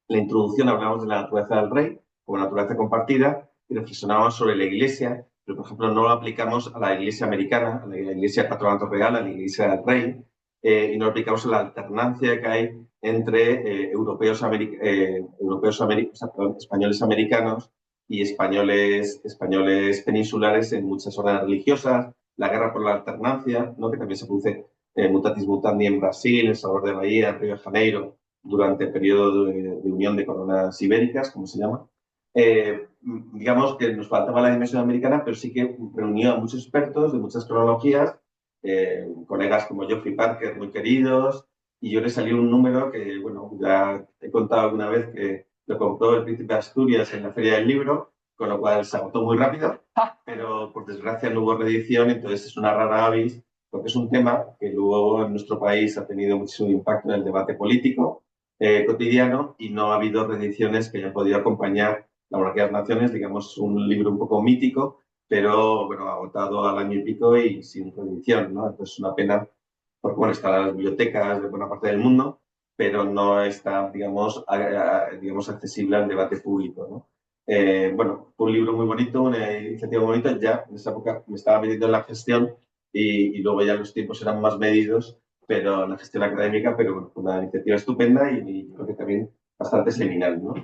introducción hablamos de la naturaleza del rey como naturaleza compartida y reflexionábamos sobre la iglesia, pero por ejemplo no lo aplicamos a la iglesia americana, a la iglesia patronato real, a la iglesia del rey, y no lo aplicamos a la alternancia que hay entre españoles americanos y españoles peninsulares en muchas órdenes religiosas, la guerra por la alternancia, ¿no? Que también se produce mutatis mutandi en Brasil, en Salvador de Bahía, en Río de Janeiro, durante el periodo de unión de coronas ibéricas, como se llama. Digamos que nos faltaba la dimensión americana, pero sí que reunió a muchos expertos de muchas cronologías, colegas como Geoffrey Parker, muy queridos, y yo le salió un número que, bueno, ya he contado alguna vez que lo compró el Príncipe de Asturias en la Feria del Libro, con lo cual se agotó muy rápido, pero por desgracia no hubo reedición, entonces es una rara avis, porque es un tema que luego en nuestro país ha tenido muchísimo impacto en el debate político cotidiano, y no ha habido reediciones que hayan podido acompañar La monarquía de las naciones, digamos, un libro un poco mítico, pero bueno, agotado al año y pico y sin reedición, ¿no? Entonces es una pena, porque bueno, está en las bibliotecas de buena parte del mundo, pero no está, digamos, accesible al debate público, ¿no? Bueno, fue un libro muy bonito, una iniciativa bonita. Ya en esa época me estaba metiendo en la gestión y luego ya los tiempos eran más medidos, pero en la gestión académica, pero bueno, fue una iniciativa estupenda y creo que también bastante seminal, ¿no?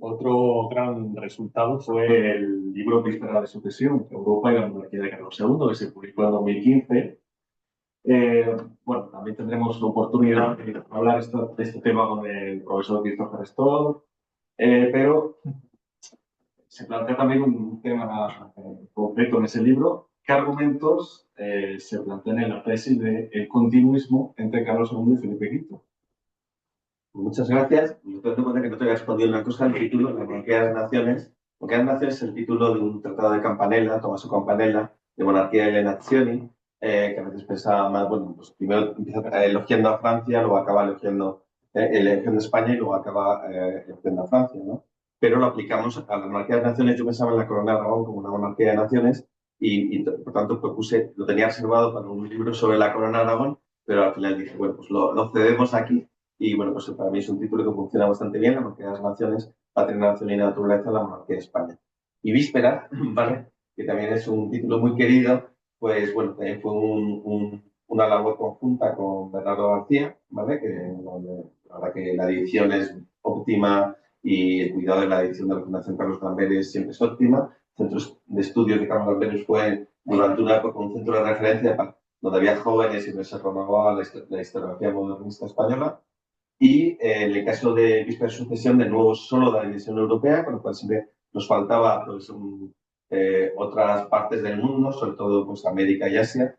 Otro gran resultado fue el libro Víspera de sucesión, Europa y la monarquía de Carlos II, que se publicó en 2015. Bueno, también tendremos la oportunidad de hablar de este tema con el profesor Christopher Stoll, pero se plantea también un tema concreto en ese libro. ¿Qué argumentos se plantean en la tesis del continuismo entre Carlos II y Felipe V? Muchas gracias. Yo te doy cuenta que no te había respondido una cosa, el título, La monarquía de las naciones. La monarquía de las naciones es el título de un tratado de Campanella, Tommaso Campanella, de monarquía de le nazioni, que a veces pensaba más, bueno, pues primero empieza elogiando a Francia, luego acaba elogiando a España y luego acaba elogiando a Francia, ¿no? Pero lo aplicamos a la monarquía de las naciones. Yo pensaba en la corona de Aragón como una monarquía de naciones y por tanto propuse, lo tenía reservado para un libro sobre la corona de Aragón, pero al final dije, bueno, pues lo cedemos aquí. Y bueno, pues para mí es un título que funciona bastante bien, la monarquía de las naciones, patria, nación y naturaleza, la monarquía de España. Y Víspera, ¿vale? Que también es un título muy querido, pues bueno, también fue una labor conjunta con Bernardo García, ¿vale? Que la verdad que la edición es óptima y el cuidado de la edición de la Fundación Carlos Gamberes siempre es óptima. Centros de estudios de Carlos Gamberes fue durante una época un centro de referencia donde había jóvenes y donde se renovaba la historiografía modernista española. Y en el caso de Víspera de sucesión, de nuevo solo de la dimensión europea, con lo cual siempre nos faltaba pues, otras partes del mundo, sobre todo pues, América y Asia.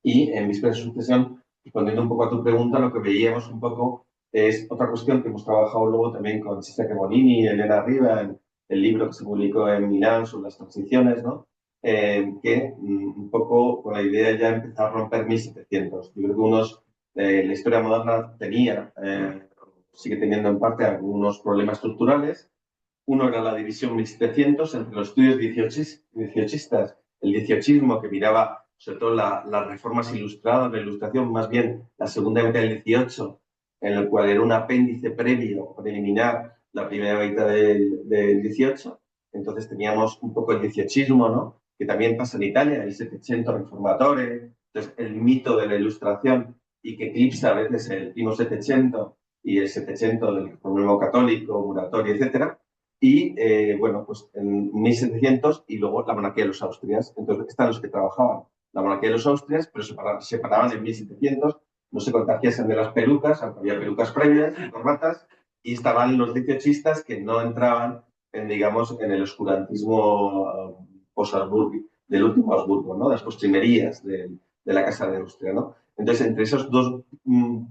Y en Vísperas de Sucesión, respondiendo un poco a tu pregunta, lo que veíamos un poco es otra cuestión que hemos trabajado luego también con Giuseppe Bonini y Elena Riva en el libro que se publicó en Milán sobre las transiciones, ¿no? Que un poco con la idea ya empezar a romper 1700. Yo creo que la historia moderna tenía, sigue teniendo en parte algunos problemas estructurales. Uno era la división 1700 entre los estudios dieciochistas, el dieciochismo que miraba sobre todo las reformas ilustradas, la ilustración, más bien la segunda mitad del 18, en el cual era un apéndice previo para eliminar la primera mitad del 18. Entonces teníamos un poco el dieciochismo, ¿no? Que también pasa en Italia, el Settecento Reformatore, entonces el mito de la ilustración y que eclipsa a veces el primo Settecento y el Settecento del reformismo católico, Muratori, etcétera. Y bueno, pues en 1700 y luego la monarquía de los Austrias. Entonces están los que trabajaban la monarquía de los Austrias, pero se paraban en 1700, no se contagiasen de las pelucas, aunque había pelucas previas y corbatas, y estaban los dieciochistas que no entraban en, digamos, en el oscurantismo del último Habsburgo, ¿no? De las postrimerías de la Casa de Austria, ¿no? Entonces, entre esos dos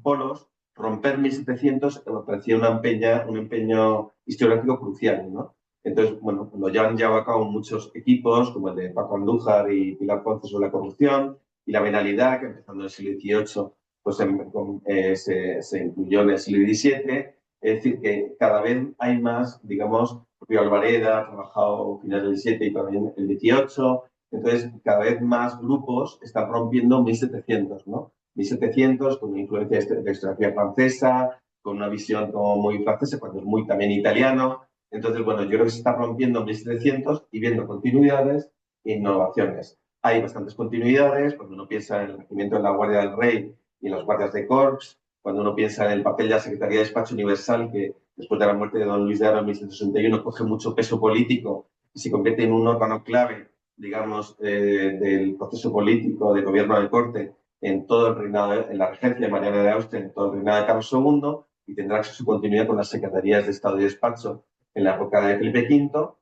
polos, romper 1700 me parecía un empeño historiográfico crucial, ¿no? Entonces, bueno, lo llevan llevado a cabo muchos equipos, como el de Paco Andújar y Pilar Ponce sobre la corrupción y la venalidad, que empezando en el siglo XVIII pues, se incluyó en el siglo XVII. Es decir, que cada vez hay más, digamos, propio Alvareda ha trabajado finales del XVII y también el XVIII. Entonces, cada vez más grupos están rompiendo 1700, ¿no? 1700 con una influencia de la historiografía francesa, con una visión como muy francesa, cuando es muy también italiano. Entonces, bueno, yo creo que se está rompiendo 1700 y viendo continuidades e innovaciones. Hay bastantes continuidades, cuando uno piensa en el regimiento de la Guardia del Rey y en las guardias de Corps, cuando uno piensa en el papel de la Secretaría de Despacho Universal, que después de la muerte de don Luis de Haro en 1761 coge mucho peso político y se convierte en un órgano clave, digamos, del proceso político de gobierno de corte en todo el reinado, en la regencia de Mariana de Austria, en todo el reinado de Carlos II, y tendrá su continuidad con las secretarías de Estado y Despacho en la época de Felipe V.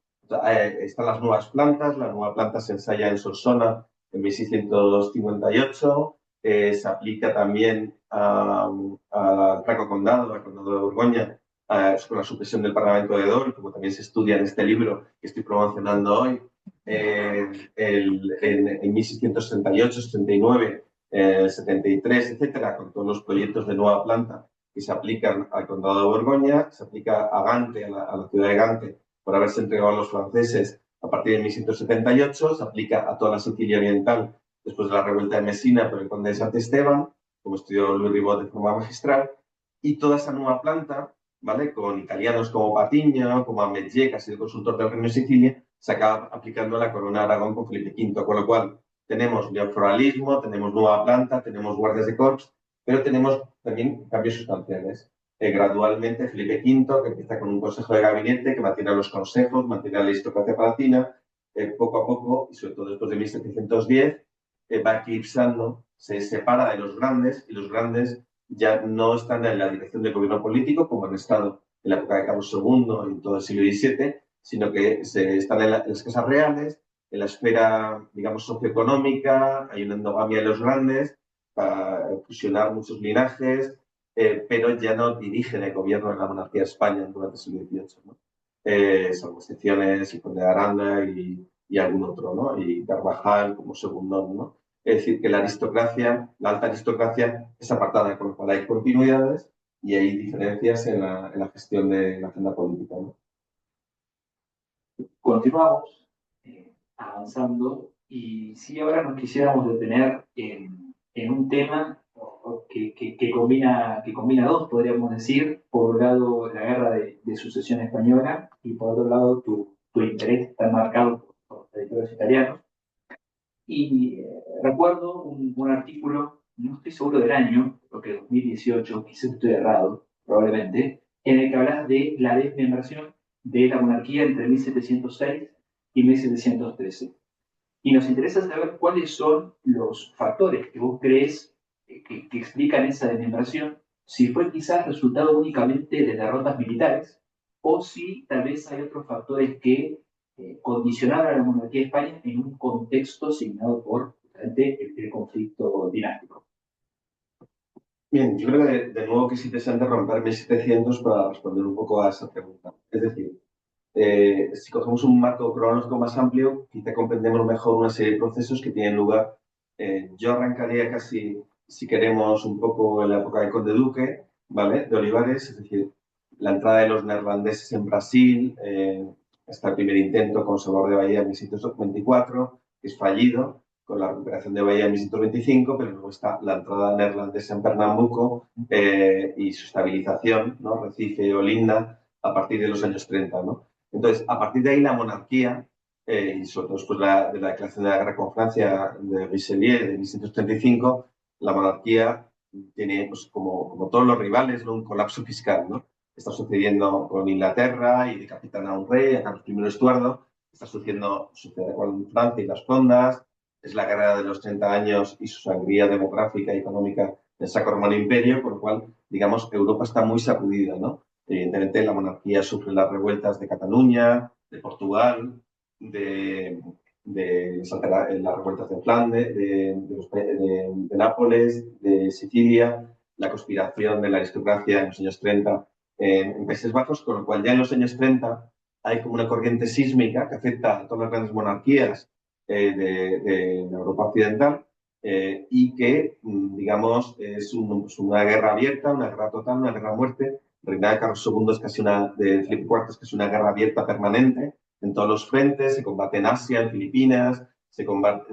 Están las nuevas plantas, la nueva planta se ensaya en Solsona en 1658, se aplica también al Traco Condado, al Condado de Borgoña, con la supresión del Parlamento de Dol, como también se estudia en este libro que estoy promocionando hoy, en 1668, 69, 73, etcétera, con todos los proyectos de nueva planta que se aplican al Condado de Borgoña, se aplica a Gante, a la ciudad de Gante, por haberse entregado a los franceses a partir de 1178, se aplica a toda la Sicilia Oriental después de la revuelta de Messina por el conde de Santesteban, como estudió Luis Ribot de forma magistral, y toda esa nueva planta, ¿vale? Con italianos como Patiño, como Ametller, que ha sido consultor del Reino de Sicilia, se acaba aplicando a la corona de Aragón con Felipe V, con lo cual tenemos neofloralismo, tenemos nueva planta, tenemos guardias de corps, pero tenemos también cambios sustanciales. Gradualmente Felipe V, que empieza con un consejo de gabinete que mantiene los consejos, mantiene la aristocracia palatina, poco a poco, y sobre todo después de 1710, va eclipsando, se separa de los grandes, y los grandes ya no están en la dirección del gobierno político, como han estado en la época de Carlos II y en todo el siglo XVII, sino que están en las casas reales, en la esfera, digamos, socioeconómica, hay una endogamia de los grandes, para fusionar muchos linajes, pero ya no dirigen el gobierno de la monarquía de España durante el siglo XVIII, ¿no? Salvo excepciones, el conde de Aranda y algún otro, ¿no? Y Carvajal como segundo, ¿no? Es decir, que la aristocracia, la alta aristocracia, es apartada, con lo cual hay continuidades y hay diferencias en la gestión de la agenda política, ¿no? Continuamos avanzando y si ahora nos quisiéramos detener en un tema que combina dos, podríamos decir, por un lado la guerra de sucesión española y por otro lado tu interés tan marcado por los editores italianos. Y recuerdo un artículo, no estoy seguro del año, creo que 2018, quizás estoy errado, probablemente, en el que hablas de la desmembración de la monarquía entre 1706 y 1713. Y nos interesa saber cuáles son los factores que vos crees que explican esa desmembración, si fue quizás resultado únicamente de derrotas militares, o si tal vez hay otros factores que condicionaba a la monarquía de España en un contexto asignado por justamente el conflicto dinástico. Bien, yo creo que de nuevo que es interesante romper 1700 para responder un poco a esa pregunta. Es decir, si cogemos un marco cronológico más amplio, quizá comprendemos mejor una serie de procesos que tienen lugar. Yo arrancaría casi, si queremos, un poco en la época de Conde Duque, ¿vale? De Olivares, es decir, la entrada de los neerlandeses en Brasil, hasta el primer intento con Salvador de Bahía en 1624, que es fallido, con la recuperación de Bahía en 1625, pero luego está la entrada neerlandesa en Pernambuco y su estabilización, ¿no? Recife y Olinda, a partir de los años 30, ¿no? Entonces, a partir de ahí la monarquía, y sobre todo después de la declaración de la guerra con Francia de Richelieu de 1635, la monarquía tiene, pues, como todos los rivales, ¿no? Un colapso fiscal, ¿no? Está sucediendo con Inglaterra y decapitan a un rey, a Carlos I Estuardo, está sucede con Francia y las fondas, es la guerra de los 30 años y su sangría demográfica y económica del Sacro Romano Imperio, con lo cual, digamos, Europa está muy sacudida, ¿no? Evidentemente, la monarquía sufre las revueltas de Cataluña, de Portugal, las revueltas de Flandes, de Nápoles, de Sicilia, la conspiración de la aristocracia en los años 30 en Países Bajos, con lo cual ya en los años 30 hay como una corriente sísmica que afecta a todas las grandes monarquías de Europa occidental y que, digamos, es una guerra abierta, una guerra total, una guerra a muerte. El reinado de Carlos II es casi de Felipe IV es casi una guerra abierta permanente en todos los frentes, se combate en Asia, en Filipinas, se combate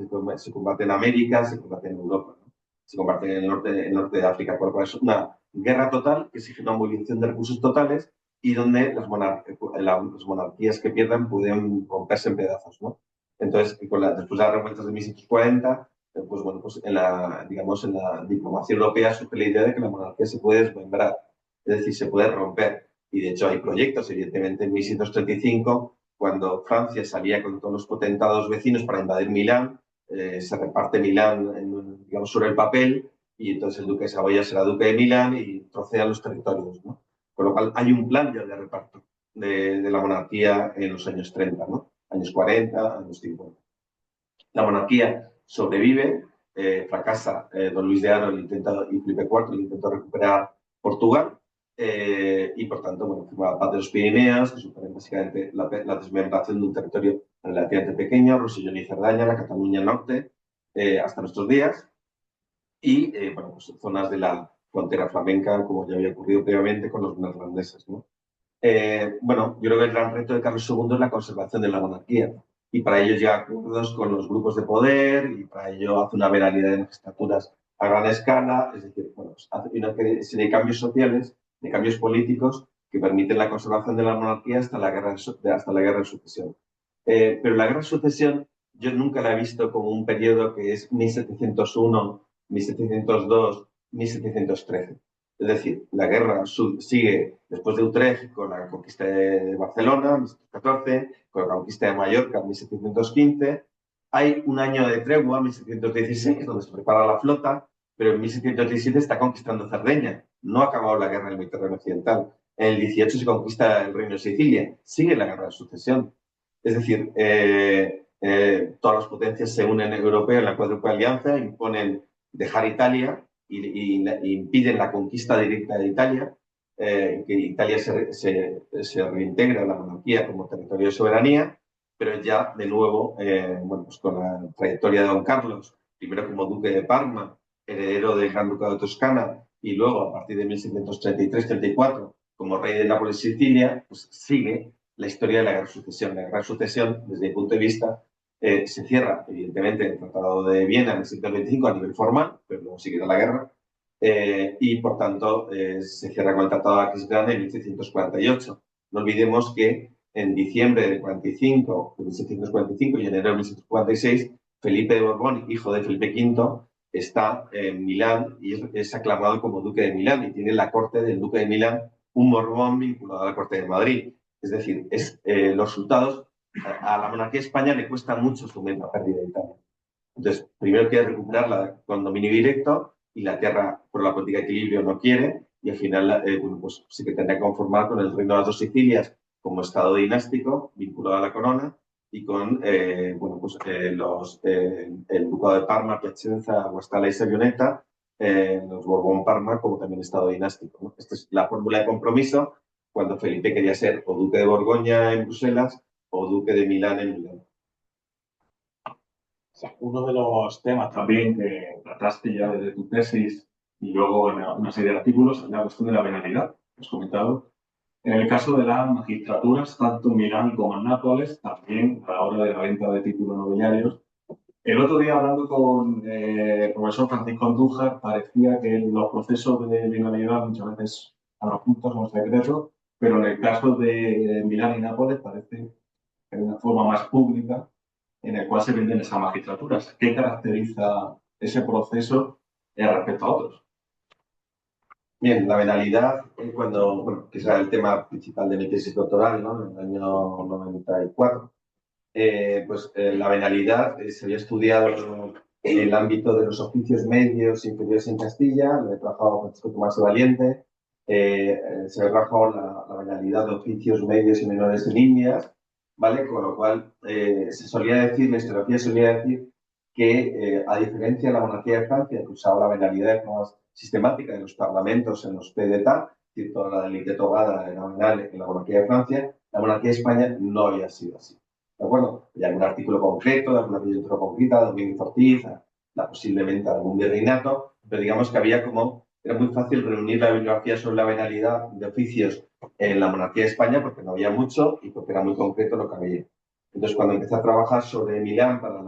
en América, se combate en Europa, ¿no? Se combate en el norte de África, por lo cual es una guerra total que exige una movilización de recursos totales y donde las monarquías que pierdan pueden romperse en pedazos, ¿no? Entonces, después de las revueltas de 1640, pues bueno, pues digamos, en la diplomacia europea surge la idea de que la monarquía se puede desmembrar, es decir, se puede romper. Y de hecho hay proyectos, evidentemente, en 1635, cuando Francia salía con todos los potentados vecinos para invadir Milán, se reparte Milán, digamos, sobre el papel, y entonces el duque de Saboya será duque de Milán y trocea los territorios, ¿no? Con lo cual hay un plan ya de reparto de la monarquía en los años 30, ¿no? Años 40, años 50. La monarquía sobrevive, fracasa Don Luis de Haro y Felipe IV intentó recuperar Portugal y por tanto, bueno, firma la paz de los Pirineos, que supone básicamente la desmembración de un territorio relativamente pequeño, Rosellón y Cerdaña, la Cataluña Norte, hasta nuestros días, y bueno, pues zonas de la frontera flamenca, como ya había ocurrido previamente con los neerlandeses, ¿no? Bueno, yo creo que el gran reto de Carlos II es la conservación de la monarquía y para ello llega a acuerdos con los grupos de poder y para ello hace una variedad de legislaturas a gran escala, es decir, bueno, pues hace una serie de cambios sociales, de cambios políticos que permiten la conservación de la monarquía hasta la guerra de sucesión. Pero la guerra de sucesión yo nunca la he visto como un periodo que es 1701, 1702, 1713. Es decir, la guerra sigue después de Utrecht con la conquista de Barcelona en 1714, con la conquista de Mallorca en 1715. Hay un año de tregua, 1716, donde se prepara la flota, pero en 1717 está conquistando Cerdeña. No ha acabado la guerra en el Mediterráneo Occidental. En el 18 se conquista el Reino de Sicilia. Sigue la guerra de sucesión. Es decir, todas las potencias se unen en Europa en la Cuádruple Alianza, imponen dejar Italia y impiden la conquista directa de Italia, que Italia se reintegra a la monarquía como territorio de soberanía, pero ya de nuevo, bueno, pues con la trayectoria de Don Carlos, primero como duque de Parma, heredero del Gran Ducado de Toscana, y luego a partir de 1733-34 como rey de Nápoles y Sicilia, pues sigue la historia de la guerra de sucesión. La guerra de sucesión, desde mi punto de vista, se cierra, evidentemente, el Tratado de Viena en el 1725 a nivel formal, pero luego sigue la guerra, y por tanto se cierra con el Tratado de Aquisgrán en 1748. No olvidemos que en diciembre de 1745 y enero de 1746, Felipe de Borbón, hijo de Felipe V, está en Milán y es aclamado como duque de Milán y tiene la corte del duque de Milán un Borbón vinculado a la corte de Madrid. Es decir, los resultados a la monarquía de España le cuesta mucho asumir la pérdida de Italia. Entonces, primero quiere recuperarla con dominio directo y la tierra, por la política de equilibrio, no quiere y al final, bueno, pues sí que tendrá que conformar con el reino de las dos Sicilias como estado dinástico vinculado a la corona y con el Ducado de Parma, Piacenza, Guastalla y Sabbioneta, los Borbón-Parma como también Estado dinástico, ¿no? Esta es la fórmula de compromiso cuando Felipe quería ser o duque de Borgoña en Bruselas o duque de Milán en Milán. Uno de los temas también que trataste ya desde tu tesis y luego en una serie de artículos es la cuestión de la venalidad, que has comentado. En el caso de las magistraturas, tanto en Milán como en Nápoles, también a la hora de la venta de títulos nobiliarios. El otro día, hablando con el profesor Francisco Andújar, parecía que los procesos de venalidad muchas veces a los puntos son secretos, pero en el caso de Milán y Nápoles parece que de una forma más pública en el cual se venden esas magistraturas. ¿Qué caracteriza ese proceso respecto a otros? Bien, la venalidad, que era el tema principal de mi tesis doctoral, ¿no? En el año 94, la venalidad se había estudiado en el ámbito de los oficios medios e inferiores en Castilla, lo he trabajado Francisco Tomás de Valiente, se había trabajado la venalidad de oficios medios y menores en Indias, ¿vale? Con lo cual se solía decir, la historiografía solía decir que a diferencia de la monarquía de Francia, que usaba la venalidad de forma sistemática en los parlamentos, en los pays d'État, es decir, toda la élite togada era venal en la monarquía de Francia, la monarquía de España no había sido así. ¿De acuerdo? Hay algún artículo concreto, de alguna coyuntura concreta, de Domínguez Ortiz, la posible venta de algún virreinato, pero digamos que era muy fácil reunir la bibliografía sobre la venalidad de oficios en la monarquía de España porque no había mucho y porque era muy concreto lo que había. Entonces, cuando empecé a trabajar sobre Milán para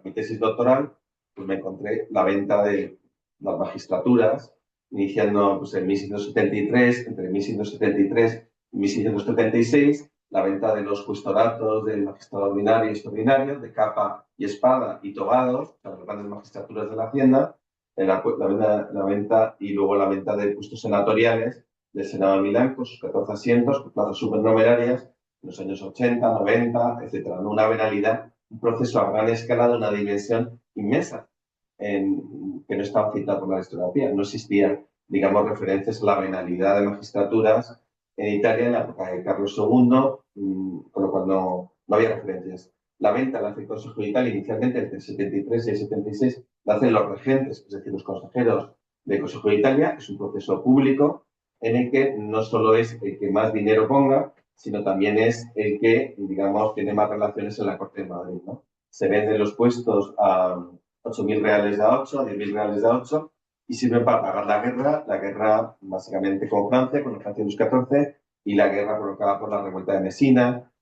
mi tesis doctoral, pues me encontré la venta de las magistraturas, iniciando pues, en 1673, entre 1673 y 1676, la venta de los cuestoratos del magistrado ordinario y extraordinario, de capa y espada y togados, las grandes magistraturas de la Hacienda, la venta y luego la venta de puestos senatoriales del Senado de Milán con sus 14 asientos, con plazas supernumerarias en los años 80, 90, etc. ¿No? Una venalidad, un proceso a gran escala de una dimensión inmensa, que no estaba citada por la historiografía. No existían, digamos, referencias a la venalidad de magistraturas en Italia en la época de Carlos II, con lo cual no había referencias. La venta la hace el Consejo de Italia inicialmente entre el 73 y el 76, la hacen los regentes, es decir, los consejeros del Consejo de Italia. Es un proceso público en el que no solo es el que más dinero ponga, sino también es el que, digamos, tiene más relaciones en la Corte de Madrid, ¿no? Se venden los puestos a 8.000 reales de A8, a 10.000 reales de A8, y sirven para pagar la guerra básicamente con Francia, con el 1914, y la guerra provocada por la revuelta de Mesina.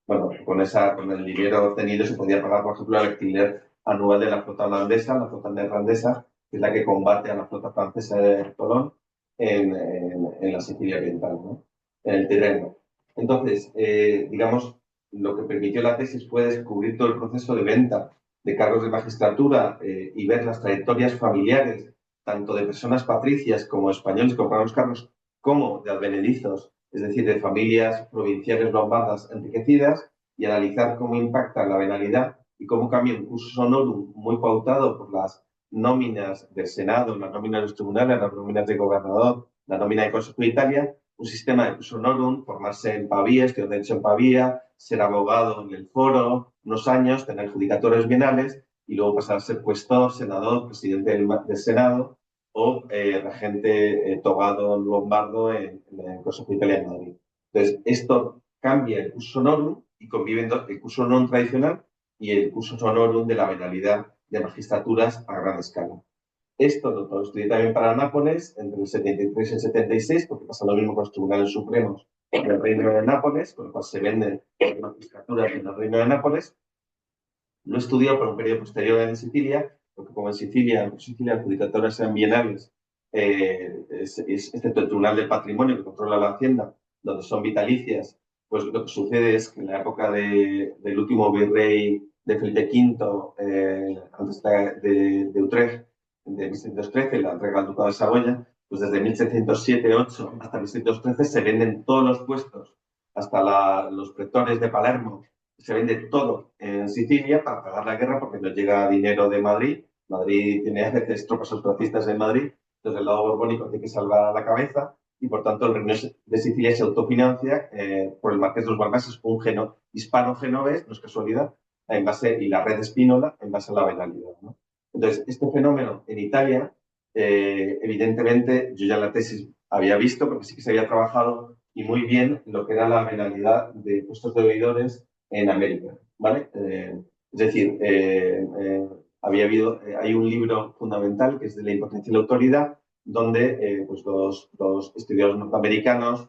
Con el dinero obtenido se podía pagar, por ejemplo, el alquiler anual de la flota holandesa, la flota neerlandesa, que es la que combate a la flota francesa de Colón en la Sicilia Oriental, ¿no? En el Tirreno. Entonces, digamos, lo que permitió la tesis fue descubrir todo el proceso de venta de cargos de magistratura y ver las trayectorias familiares, tanto de personas patricias como españoles que compraron los cargos, como de advenedizos, es decir, de familias provinciales lombardas enriquecidas, y analizar cómo impacta la venalidad y cómo cambia un cursus honorum muy pautado por las nóminas del Senado, las nóminas de los tribunales, las nóminas de gobernador, la nómina del Consejo de Italia, un sistema de cursus honorum, formarse en Pavía, estudiar derecho en Pavía, ser abogado en el foro unos años, tener judicatorios bienales y luego pasar a ser cuestor, senador, presidente del Senado o regente togado lombardo en el Consejo de Italia en Madrid. Entonces, esto cambia el cursus honorum y conviven el cursus honorum tradicional y el cursus honorum de la venalidad de magistraturas a gran escala. Esto lo estudié también para Nápoles entre el 73 y el 76, porque pasa lo mismo con los tribunales supremos del Reino de Nápoles, con lo cual se venden magistraturas en el Reino de Nápoles. Lo he estudiado por un periodo posterior en Sicilia, porque como en Sicilia las judicatorias eran bienales, excepto el Tribunal del Patrimonio que controla la Hacienda, donde son vitalicias, pues lo que sucede es que en la época del último virrey de Felipe V, antes de Utrecht, de 1613, la entrega al Ducado de Saboya, pues desde 1707-8 hasta 1613 se venden todos los puestos, hasta los pretores de Palermo, se vende todo en Sicilia para pagar la guerra porque no llega dinero de Madrid. Madrid tiene a veces tropas austracistas en Madrid, desde el lado borbónico tiene que salvar a la cabeza y por tanto el reino de Sicilia se autofinancia por el Marqués de los Balmases, un hispano-genovés, no es casualidad, y la red Spínola en base a la venalidad, ¿no? Entonces, este fenómeno en Italia, evidentemente, yo ya en la tesis había visto, porque sí que se había trabajado y muy bien lo que era la venalidad de puestos de oidores en América, ¿vale? Es decir, hay un libro fundamental que es de la impotencia y la autoridad, donde pues los estudiadores norteamericanos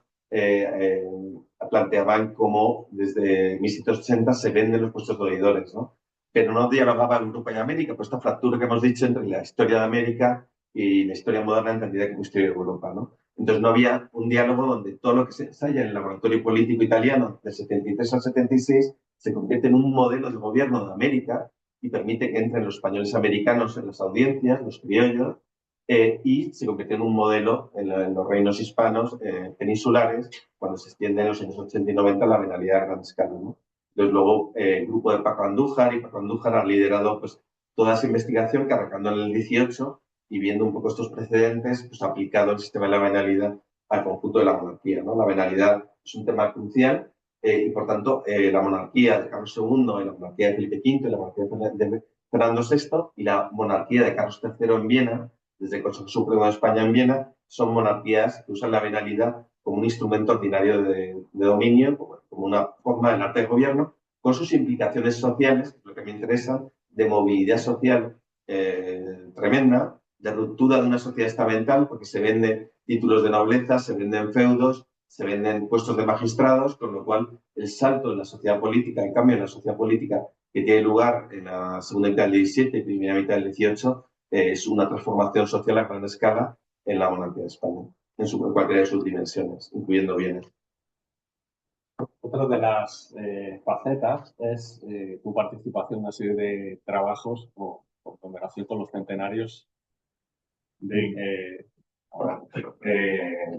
planteaban cómo desde 1780 se venden los puestos de oidores, ¿no? Pero no dialogaba Europa y América, pues esta fractura que hemos dicho entre la historia de América y la historia moderna entendida como historia de Europa, ¿no? Entonces no había un diálogo donde todo lo que se ensaya en el laboratorio político italiano del 73 al 76 se convierte en un modelo de gobierno de América y permite que entren los españoles americanos en las audiencias, los criollos, y se convirtió en un modelo en los reinos hispanos peninsulares cuando se extiende en los años 80 y 90 la venalidad a gran escala, ¿no? Entonces luego el grupo de Paco Andújar ha liderado pues, toda esa investigación que arrancando en el 18 y viendo un poco estos precedentes, pues ha aplicado el sistema de la venalidad al conjunto de la monarquía, ¿no? La venalidad es un tema crucial y por tanto la monarquía de Carlos II y la monarquía de Felipe V y la monarquía de Fernando VI y la monarquía de Carlos III en Viena, desde el Consejo Supremo de España en Viena, son monarquías que usan la venalidad como un instrumento ordinario de dominio, como una forma del arte de gobierno, con sus implicaciones sociales, lo que me interesa, de movilidad social tremenda, de ruptura de una sociedad estamental, porque se venden títulos de nobleza, se venden feudos, se venden puestos de magistrados, con lo cual el salto en la sociedad política, el cambio en la sociedad política que tiene lugar en la segunda mitad del 17 y primera mitad del 18, es una transformación social a gran escala en la monarquía de España, en cualquiera de sus dimensiones, incluyendo bienes. Otra de las facetas es tu participación en una serie de trabajos por conmemoración con los centenarios de,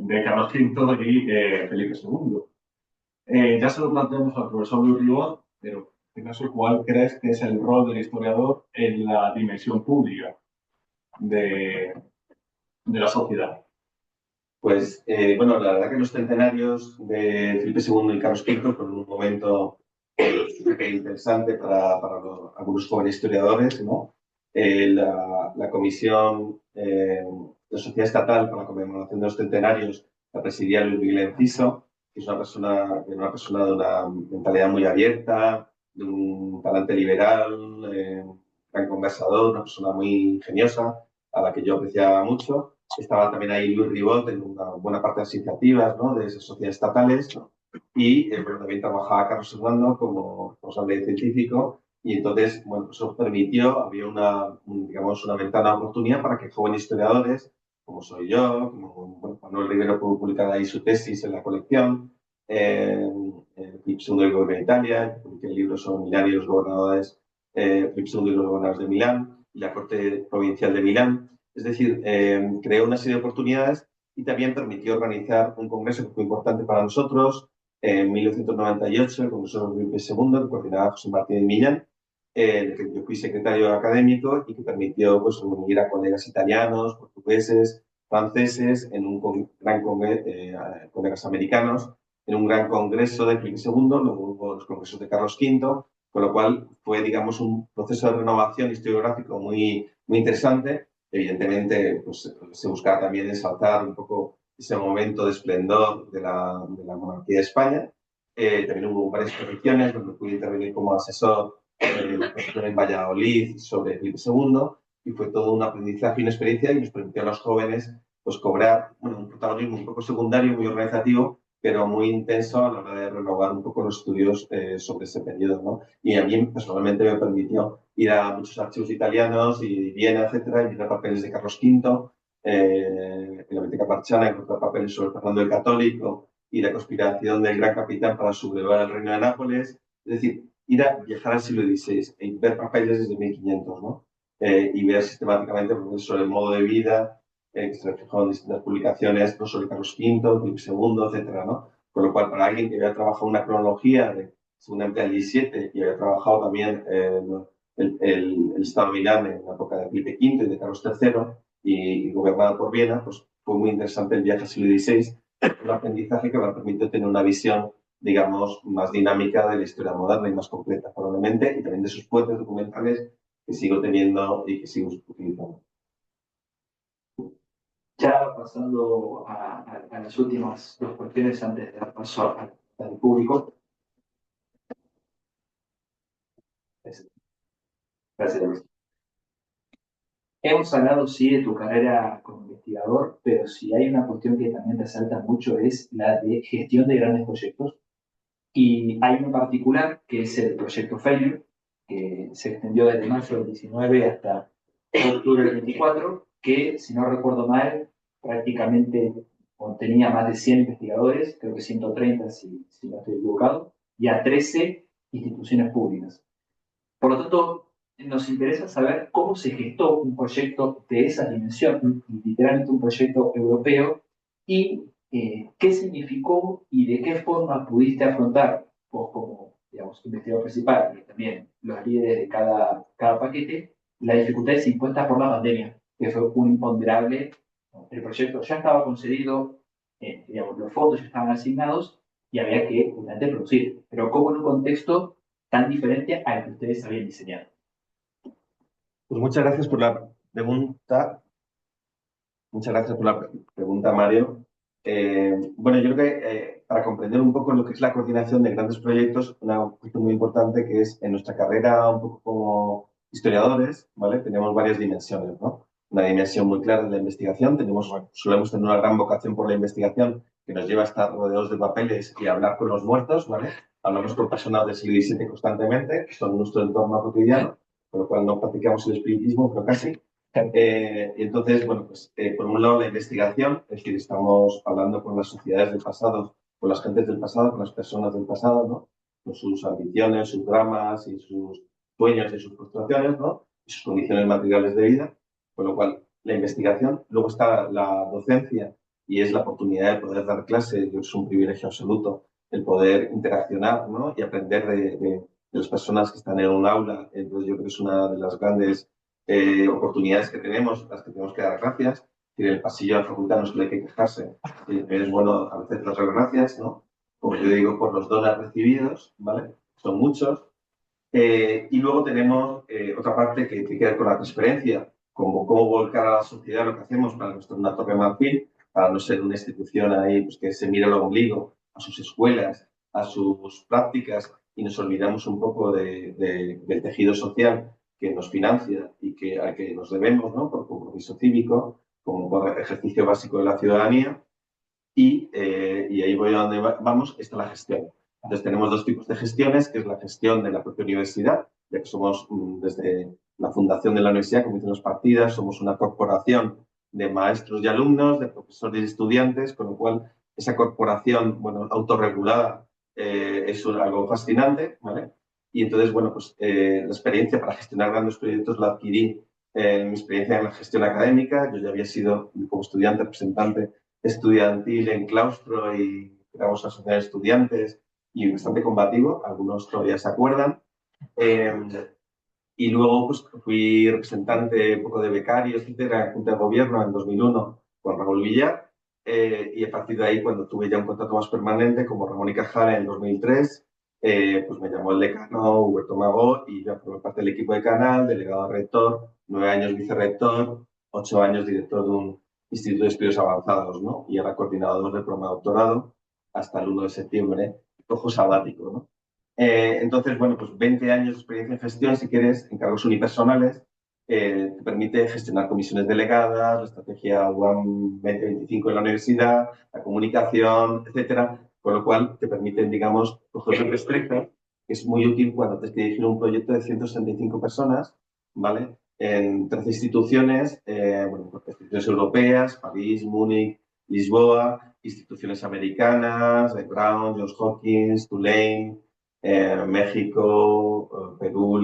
de Carlos V y Felipe II. Ya se lo planteamos al profesor Luis Ribot, pero en caso, ¿cuál crees que es el rol del historiador en la dimensión pública de la sociedad? Pues, bueno, la verdad que los centenarios de Felipe II y Carlos V fueron un momento interesante para algunos jóvenes historiadores, ¿no? La comisión de Sociedad Estatal para la conmemoración de los centenarios la presidía Luis Miguel Enciso, que es una persona de una mentalidad muy abierta, de un talante liberal, gran conversador, una persona muy ingeniosa, a la que yo apreciaba mucho. Estaba también ahí Luis Ribot en una buena parte de las iniciativas, ¿no? De esas sociedades estatales, ¿no? Y bueno, también trabajaba Carlos Hernando como responsable científico y entonces, bueno, eso permitió, había digamos, una ventana de oportunidad para que jóvenes historiadores, como soy yo, como bueno, Manuel Rivero pudo publicar ahí su tesis en la colección, Felipe II y el gobierno de Italia, publiqué el libro sobre Milán y los gobernadores, Felipe II y los gobernadores de Milán y la Corte Provincial de Milán. Es decir, creó una serie de oportunidades y también permitió organizar un congreso que fue importante para nosotros en 1998, el Congreso de Felipe II, que coordinaba José Martín de Millán, en el que yo fui secretario académico y que permitió pues, unir a colegas italianos, portugueses, franceses, en un gran congreso, colegas americanos, en un gran congreso de Felipe II, luego hubo los congresos de Carlos V, con lo cual fue, digamos, un proceso de renovación historiográfico muy, muy interesante. Evidentemente, pues, se buscaba también ensalzar un poco ese momento de esplendor de la monarquía de España. También hubo varias exposiciones donde pude intervenir como asesor en Valladolid sobre Felipe II y fue todo un aprendizaje y una experiencia y nos permitió a los jóvenes pues, cobrar un protagonismo un poco secundario, muy organizativo, pero muy intenso a la hora de renovar un poco los estudios sobre ese periodo, ¿no? Y a mí personalmente me permitió ir a muchos archivos italianos y Viena, etcétera, y encontrar papeles de Carlos V, en la Biblioteca Marchana encontrar papeles sobre Fernando el Católico y la conspiración del gran capitán para sublevar el reino de Nápoles. Es decir, viajar al siglo XVI y ver papeles desde 1500, ¿no? Y ver sistemáticamente sobre el modo de vida, que se reflejó en distintas publicaciones, no sobre Carlos V, Felipe II, etcétera, ¿no? Con lo cual, para alguien que había trabajado una cronología de segunda mitad del 17 y había trabajado también el Estado de Milán en la época de Felipe V y de Carlos III y gobernado por Viena, pues fue muy interesante el viaje al siglo XVI un aprendizaje que me ha permitido tener una visión, digamos, más dinámica de la historia moderna y más completa, probablemente, y también de sus puentes documentales que sigo teniendo y que sigo utilizando. Ya pasando a las últimas dos cuestiones antes de dar paso al público. Gracias, Luis. Hemos hablado, sí, de tu carrera como investigador, pero si hay una cuestión que también resalta mucho es la de gestión de grandes proyectos. Y hay uno en particular, que es el proyecto Failure, que se extendió desde mayo del 19 hasta octubre del 24, que, si no recuerdo mal, prácticamente tenía más de 100 investigadores, creo que 130 si no estoy equivocado, y a 13 instituciones públicas. Por lo tanto, nos interesa saber cómo se gestó un proyecto de esa dimensión, literalmente un proyecto europeo, y qué significó y de qué forma pudiste afrontar, vos como, digamos, investigador principal, y también los líderes de cada paquete, las dificultades impuestas por la pandemia, que fue un imponderable. El proyecto ya estaba concedido, digamos, los fondos ya estaban asignados y había que, obviamente, producir. Pero cómo en un contexto tan diferente al que ustedes habían diseñado. Pues muchas gracias por la pregunta. Muchas gracias por la pregunta, Mario. Bueno, yo creo que para comprender un poco lo que es la coordinación de grandes proyectos, una cuestión muy importante que es en nuestra carrera, un poco como historiadores, ¿vale? Tenemos varias dimensiones, ¿no? Una dimensión muy clara de la investigación. Solemos tener una gran vocación por la investigación que nos lleva a estar rodeados de papeles y a hablar con los muertos, ¿vale? Hablamos con personas del siglo XVII constantemente, que son nuestro entorno cotidiano, con lo cual no practicamos el espiritismo, pero casi. Y entonces, bueno, pues por un lado la investigación, es decir, estamos hablando con las sociedades del pasado, con las gentes del pasado, con las personas del pasado, ¿no? Con sus ambiciones, sus dramas y sus sueños y sus frustraciones, ¿no? Y sus condiciones materiales de vida. Con lo cual, la investigación, luego está la docencia y es la oportunidad de poder dar clases, es un privilegio absoluto el poder interaccionar, ¿no? Y aprender de las personas que están en un aula. Entonces, yo creo que es una de las grandes oportunidades que tenemos, las que tenemos que dar gracias. En el pasillo de la facultad no suele que quejarse. Es bueno a veces dar gracias, ¿no? Como yo digo, por los dones recibidos, ¿vale? Son muchos. Y luego tenemos otra parte que tiene que ver con la transferencia, como cómo volcar a la sociedad lo que hacemos para no estar en una torre de marfil, para no ser una institución ahí pues, que se mire el ombligo a sus escuelas, a sus prácticas y nos olvidamos un poco del tejido social que nos financia y al que nos debemos, ¿no? Por compromiso cívico, como por ejercicio básico de la ciudadanía. Y ahí voy a donde vamos, está la gestión. Entonces tenemos dos tipos de gestiones, que es la gestión de la propia universidad, ya que somos desde la fundación de la universidad, como dicen las partidas, somos una corporación de maestros y alumnos, de profesores y estudiantes, con lo cual esa corporación, bueno, autorregulada es algo fascinante, ¿vale? Y entonces, bueno, pues la experiencia para gestionar grandes proyectos la adquirí en mi experiencia en la gestión académica. Yo ya había sido, como estudiante, representante estudiantil en claustro y creamos asociación de estudiantes y bastante combativo, algunos todavía se acuerdan. Y luego pues, fui representante un poco de becario, etcétera, en Junta de Gobierno en 2001 con Raúl Villar. Y a partir de ahí, cuando tuve ya un contrato más permanente, como Ramón y Cajal en 2003, pues me llamó el decano, Huberto Magó, y yo formé parte del equipo de Canal, delegado rector, 9 años vicerrector, 8 años director de un Instituto de Estudios Avanzados, ¿no? Y ahora coordinador del programa de doctorado hasta el 1 de septiembre, ojo sabático, ¿no? Entonces, bueno, pues 20 años de experiencia en gestión, si quieres, en cargos unipersonales, te permite gestionar comisiones delegadas, la estrategia UAM 2025 de la universidad, la comunicación, etcétera, con lo cual te permiten, digamos, coger un estricto, que es muy útil cuando tienes que dirigir un proyecto de 165 personas, ¿vale? En 13 instituciones, bueno, instituciones europeas, París, Múnich, Lisboa, instituciones americanas, Brown, Johns Hopkins, Tulane, México, Perú,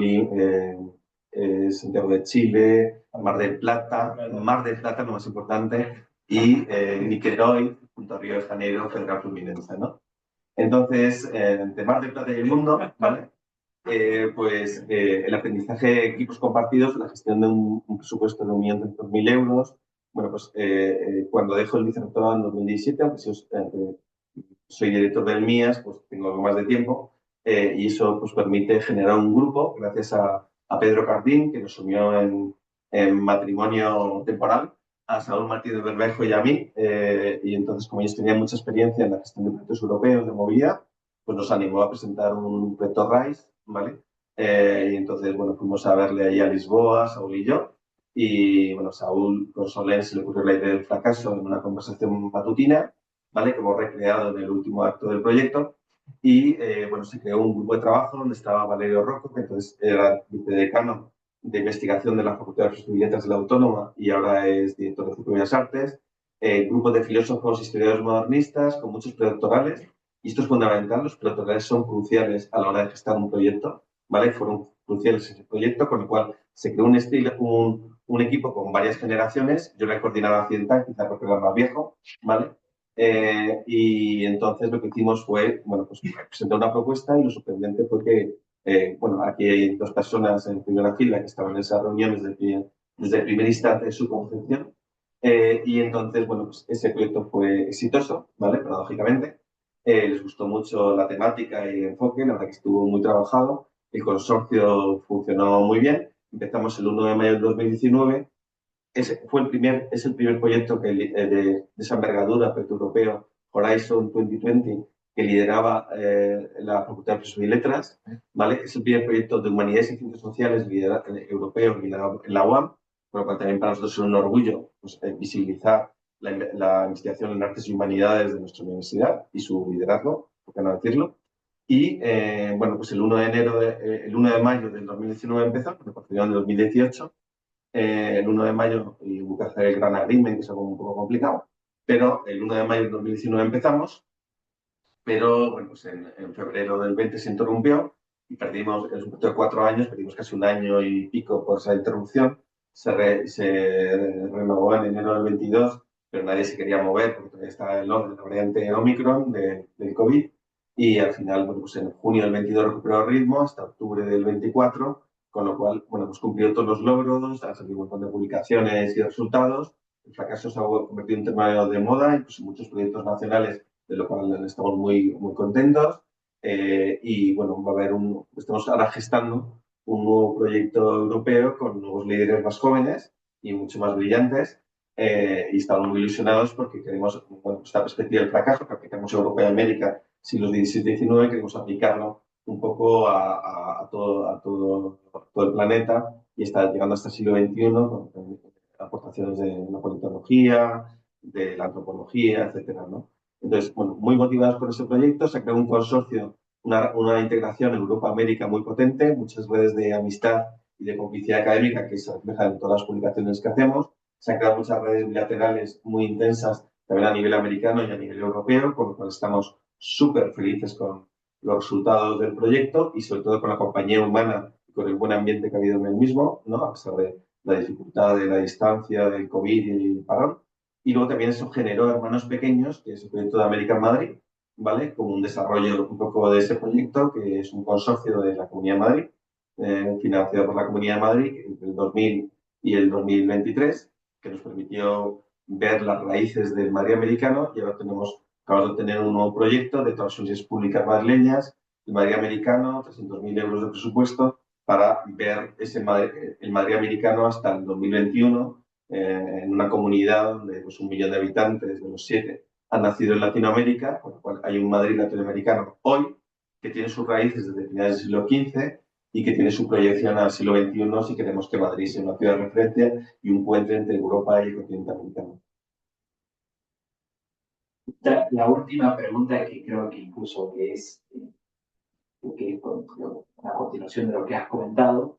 Santiago de Chile, Mar del Plata, lo más importante, y Niterói, junto a Río de Janeiro, Federal Fluminense, ¿no? Entonces, entre Mar del Plata y el mundo, ¿vale? Pues el aprendizaje de equipos compartidos, la gestión de un presupuesto de 1.300.000 euros, bueno, pues cuando dejo el vicerrectorado en 2017, aunque soy director del MIAS, pues tengo algo más de tiempo y eso pues permite generar un grupo gracias a Pedro Cardín, que nos unió en matrimonio temporal, a Saúl Martínez Bermejo y a mí. Y entonces, como ellos tenían mucha experiencia en la gestión de proyectos europeos de movilidad, pues nos animó a presentar un proyecto RISE, ¿vale? Y entonces, bueno, fuimos a verle ahí a Lisboa, Saúl y yo. Y bueno, Saúl con Solén se le ocurrió la idea del fracaso en una conversación matutina, ¿vale? Que hemos recreado en el último acto del proyecto. Y bueno, se creó un grupo de trabajo donde estaba Valerio Rocco, que entonces era vicedecano de investigación de la Facultad de Artes y Letras de la Autónoma y ahora es director de Centro de Bellas Artes. Grupo de filósofos y historiadores modernistas con muchos predoctorales. Y esto es fundamental, los predoctorales son cruciales a la hora de gestar un proyecto, ¿vale? Fueron cruciales en ese proyecto, con lo cual se creó un equipo con varias generaciones. Yo era coordinador accidental, quizás porque era más viejo, ¿vale? Y entonces lo que hicimos fue, bueno, pues presentar una propuesta y lo sorprendente fue que, bueno, aquí hay dos personas en primera fila que estaban en esa reunión desde el primer instante de su concepción. Y entonces, bueno, pues ese proyecto fue exitoso, ¿vale? Paradójicamente. Les gustó mucho la temática y el enfoque, la verdad que estuvo muy trabajado. El consorcio funcionó muy bien. Empezamos el 1 de mayo del 2019. Es el primer proyecto de esa envergadura, proyecto europeo, Horizon 2020, que lideraba la Facultad de Filosofía y Letras, ¿vale? Es el primer proyecto de humanidades y ciencias sociales europeo liderado en la UAM, por lo cual también para nosotros es un orgullo pues, visibilizar la investigación en artes y humanidades de nuestra universidad y su liderazgo, por qué no decirlo. Y bueno, pues el 1 de mayo del 2019 empezó, porque procedió en el 2018 el 1 de mayo y hubo que hacer el gran agreement, que es algo un poco complicado, pero el 1 de mayo de 2019 empezamos, pero bueno, pues en febrero del 20 se interrumpió y perdimos, es un proyecto de 4 años, perdimos casi un año y pico por esa interrupción, se renovó en enero del 22, pero nadie se quería mover porque todavía estaba la variante Omicron del COVID y al final, bueno, pues en junio del 22 recuperó el ritmo hasta octubre del 24, con lo cual, bueno, hemos cumplido todos los logros, han salido un montón de publicaciones y resultados. El fracaso se ha convertido en un tema de moda, incluso muchos proyectos nacionales, de lo cual estamos muy, muy contentos. Y bueno, estamos ahora gestando un nuevo proyecto europeo con nuevos líderes más jóvenes y mucho más brillantes. Y estamos muy ilusionados porque queremos, bueno, esta perspectiva del fracaso que aplicamos Europa y América siglos XVII y XIX, queremos aplicarlo un poco a todo el planeta y está llegando hasta el siglo XXI con aportaciones de la politología, de la antropología, etcétera, ¿no? Entonces, bueno, muy motivados por ese proyecto, se ha creado un consorcio, una integración Europa-América muy potente, muchas redes de amistad y de complicidad académica que se reflejan en todas las publicaciones que hacemos. Se han creado muchas redes bilaterales muy intensas, también a nivel americano y a nivel europeo, por lo cual estamos súper felices con los resultados del proyecto y sobre todo con la compañía humana y con el buen ambiente que ha habido en el mismo, ¿no? A pesar de la dificultad de la distancia, del COVID y el parón. Y luego también eso generó Hermanos Pequeños, que es el proyecto de América en Madrid, ¿vale? Como un desarrollo un poco de ese proyecto, que es un consorcio de la Comunidad de Madrid, financiado por la Comunidad de Madrid entre el 2000 y el 2023, que nos permitió ver las raíces del Madrid americano y ahora acabamos de tener un nuevo proyecto de todas las universidades públicas madrileñas, el Madrid americano, 300.000 euros de presupuesto para ver el Madrid americano hasta el 2021 en una comunidad donde pues, 1 millón de habitantes de los 7 han nacido en Latinoamérica, con lo cual hay un Madrid latinoamericano hoy que tiene sus raíces desde finales del siglo XV y que tiene su proyección al siglo XXI si queremos que Madrid sea una ciudad de referencia y un puente entre Europa y el continente americano. La última pregunta que creo que incluso es una continuación de lo que has comentado,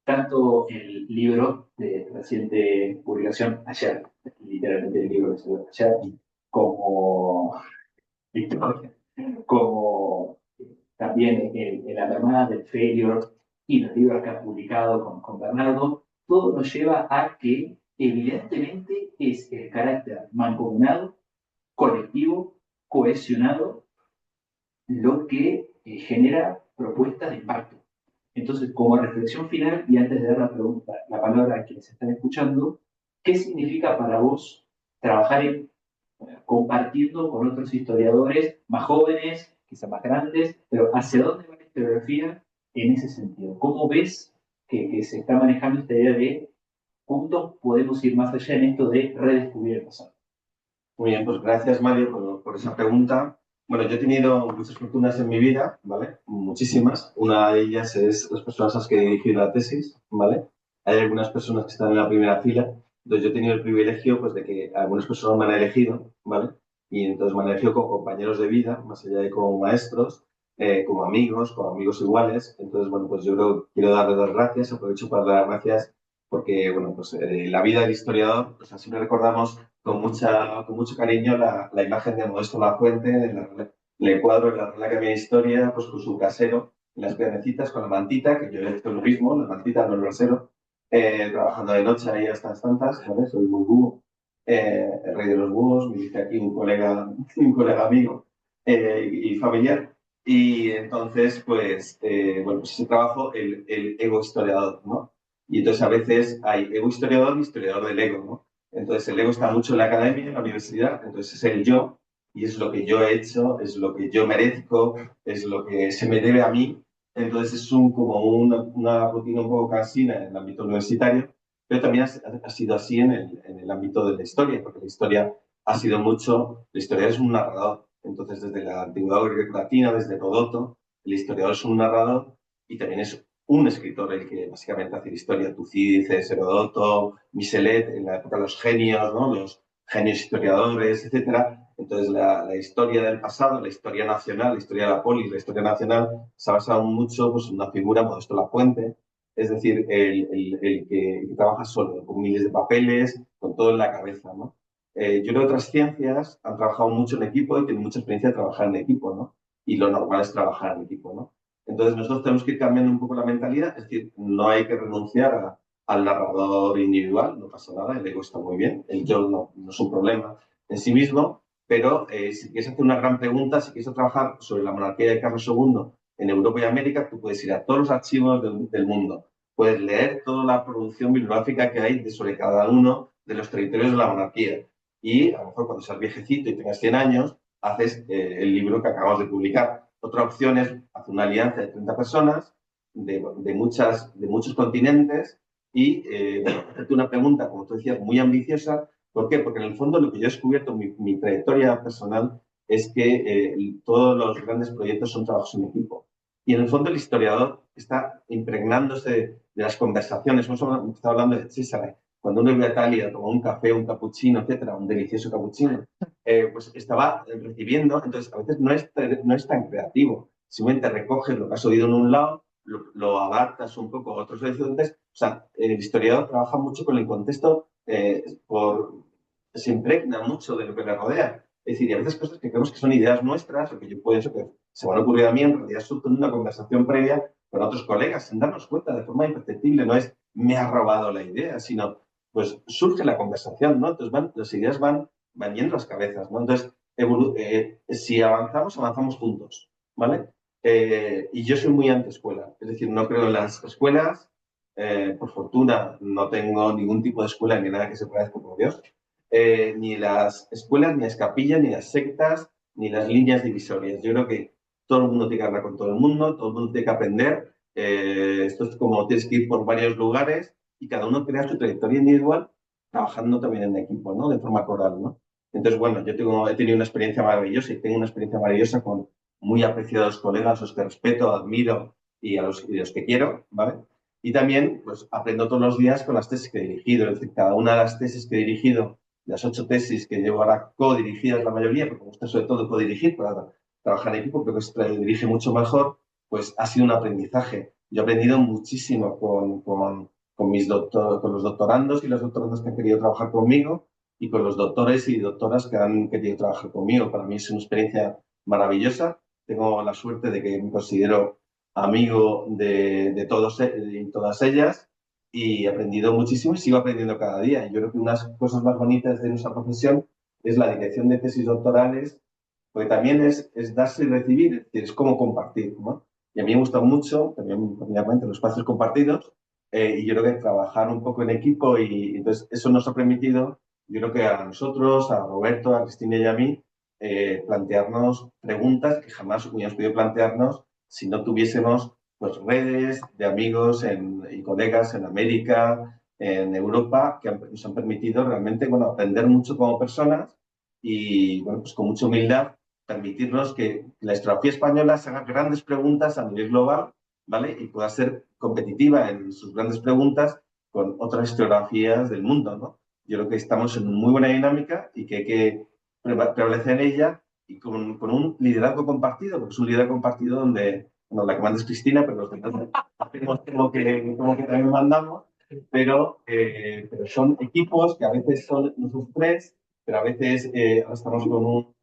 tanto el libro de reciente publicación ayer, literalmente el libro que salió ayer, como también en la mermada del failure y los libros que ha publicado con Bernardo, todo nos lleva a que evidentemente es el carácter mancomunado, colectivo, cohesionado, lo que genera propuestas de impacto. Entonces, como reflexión final, y antes de dar la palabra a quienes están escuchando, ¿qué significa para vos trabajar compartiendo con otros historiadores más jóvenes, quizás más grandes, pero hacia dónde va la historiografía en ese sentido? ¿Cómo ves que se está manejando esta idea de juntos podemos ir más allá en esto de redescubrir el pasado? Muy bien, pues gracias Mario por esa pregunta. Bueno, yo he tenido muchas fortunas en mi vida, ¿vale? Muchísimas. Una de ellas es las personas a las que he dirigido la tesis, ¿vale? Hay algunas personas que están en la primera fila, entonces yo he tenido el privilegio pues, de que algunas personas me han elegido, ¿vale? Y entonces me han elegido como compañeros de vida, más allá de como maestros, como amigos iguales. Entonces, bueno, pues yo quiero darles las gracias, aprovecho para dar las gracias porque, bueno, pues la vida del historiador, pues siempre recordamos con mucho cariño la imagen de Modesto Lafuente, el cuadro de la Real Academia de Historia, pues con su casero, en las piernecitas, con la mantita, que yo he hecho lo mismo, la mantita, no el brasero, trabajando de noche ahí hasta las tantas, ¿sabes? Soy muy búho, el rey de los búhos, me dice aquí un colega amigo y familiar. Y entonces, pues, bueno, pues ese trabajo, el ego historiador, ¿no? Y entonces a veces hay ego historiador y historiador del ego, ¿no? Entonces el ego está mucho en la academia, en la universidad, entonces es el yo, y es lo que yo he hecho, es lo que yo merezco, es lo que se me debe a mí. Entonces es como una rutina un poco cansina en el ámbito universitario, pero también ha sido así en el ámbito de la historia, porque la historia ha sido mucho, la historia es un narrador. Entonces desde la antigüedad greco-latina, desde Heródoto, el historiador es un narrador y también es un escritor el que básicamente hace la historia. Tucídides, Heródoto, Michelet, en la época de los genios, ¿no? Los genios historiadores, etcétera. Entonces la historia del pasado, la historia nacional, la historia de la polis, la historia nacional, se ha basado mucho pues, en una figura, Modesto Lafuente, es decir, el que trabaja solo, con miles de papeles, con todo en la cabeza, ¿no? Yo creo que otras ciencias han trabajado mucho en equipo y tienen mucha experiencia de trabajar en equipo, ¿no? Y lo normal es trabajar en equipo, ¿no? Entonces nosotros tenemos que ir cambiando un poco la mentalidad, es decir, no hay que renunciar al narrador individual, no pasa nada, el ego está muy bien, el yo no es un problema en sí mismo, pero si quieres hacer una gran pregunta, si quieres trabajar sobre la monarquía de Carlos II en Europa y América, tú puedes ir a todos los archivos del mundo, puedes leer toda la producción bibliográfica que hay sobre cada uno de los territorios de la monarquía y a lo mejor cuando seas viejecito y tengas 100 años, haces el libro que acabamos de publicar. Otra opción es hacer una alianza de 30 personas de muchos continentes y hacerte una pregunta, como tú decías, muy ambiciosa. ¿Por qué? Porque en el fondo lo que yo he descubierto, mi trayectoria personal, es que todos los grandes proyectos son trabajos en equipo. Y en el fondo el historiador está impregnándose de las conversaciones. Hemos estado hablando de César. Cuando uno iba a Italia, tomó un café, un cappuccino, etcétera, un delicioso cappuccino, pues estaba recibiendo, entonces a veces no es tan creativo, simplemente recoges lo que has oído en un lado, lo adaptas un poco a otros horizontes, o sea, el historiador trabaja mucho con el contexto, se impregna mucho de lo que le rodea, es decir, y a veces cosas que creemos que son ideas nuestras, o que yo puedo, que se me han ocurrido a mí, en realidad son una conversación previa con otros colegas, sin darnos cuenta de forma imperceptible, no es me ha robado la idea, sino pues surge la conversación, ¿no? Entonces las ideas van yendo las cabezas, ¿no? Entonces, si avanzamos, avanzamos juntos, ¿vale? Y yo soy muy anti-escuela, es decir, no creo en las escuelas, por fortuna no tengo ningún tipo de escuela ni nada que se parezca por Dios, ni las escuelas, ni las capillas, ni las sectas, ni las líneas divisorias. Yo creo que todo el mundo tiene que hablar con todo el mundo tiene que aprender, esto es como tienes que ir por varios lugares y cada uno crea su trayectoria individual trabajando también en equipo, ¿no? De forma coral, ¿no? Entonces, bueno, he tenido una experiencia maravillosa y tengo una experiencia maravillosa con muy apreciados colegas, los que respeto, admiro y a los que quiero, ¿vale? Y también, pues, aprendo todos los días con las tesis que he dirigido. Es decir, cada una de las tesis que he dirigido, las 8 tesis que llevo ahora co-dirigidas la mayoría, porque me gusta sobre todo co-dirigir para trabajar en equipo, creo que se dirige mucho mejor, pues ha sido un aprendizaje. Yo he aprendido muchísimo con los doctorandos y las doctorandas que han querido trabajar conmigo y con los doctores y doctoras que han querido trabajar conmigo. Para mí es una experiencia maravillosa. Tengo la suerte de que me considero amigo de todos y todas ellas y he aprendido muchísimo y sigo aprendiendo cada día. Yo creo que unas cosas más bonitas de nuestra profesión es la dirección de tesis doctorales, porque también es darse y recibir, es decir, es como compartir, ¿no? Y a mí me gusta mucho, también obviamente, los espacios compartidos, y yo creo que trabajar un poco en equipo y entonces eso nos ha permitido, yo creo que a nosotros, a Roberto, a Cristina y a mí, plantearnos preguntas que jamás hubiéramos podido plantearnos si no tuviésemos pues, redes de amigos y colegas en América, en Europa, que nos han permitido realmente bueno, aprender mucho como personas y bueno, pues con mucha humildad permitirnos que la historiografía española se haga grandes preguntas a nivel global, ¿vale? Y pueda ser competitiva en sus grandes preguntas con otras historiografías del mundo, ¿no? Yo creo que estamos en una muy buena dinámica y que hay que prevalecer en ella y con un liderazgo compartido, porque es un liderazgo compartido donde, bueno, la que manda es Cristina, pero los demás hacemos como que también mandamos, pero son equipos que a veces son nosotros tres, pero a veces ahora estamos con uno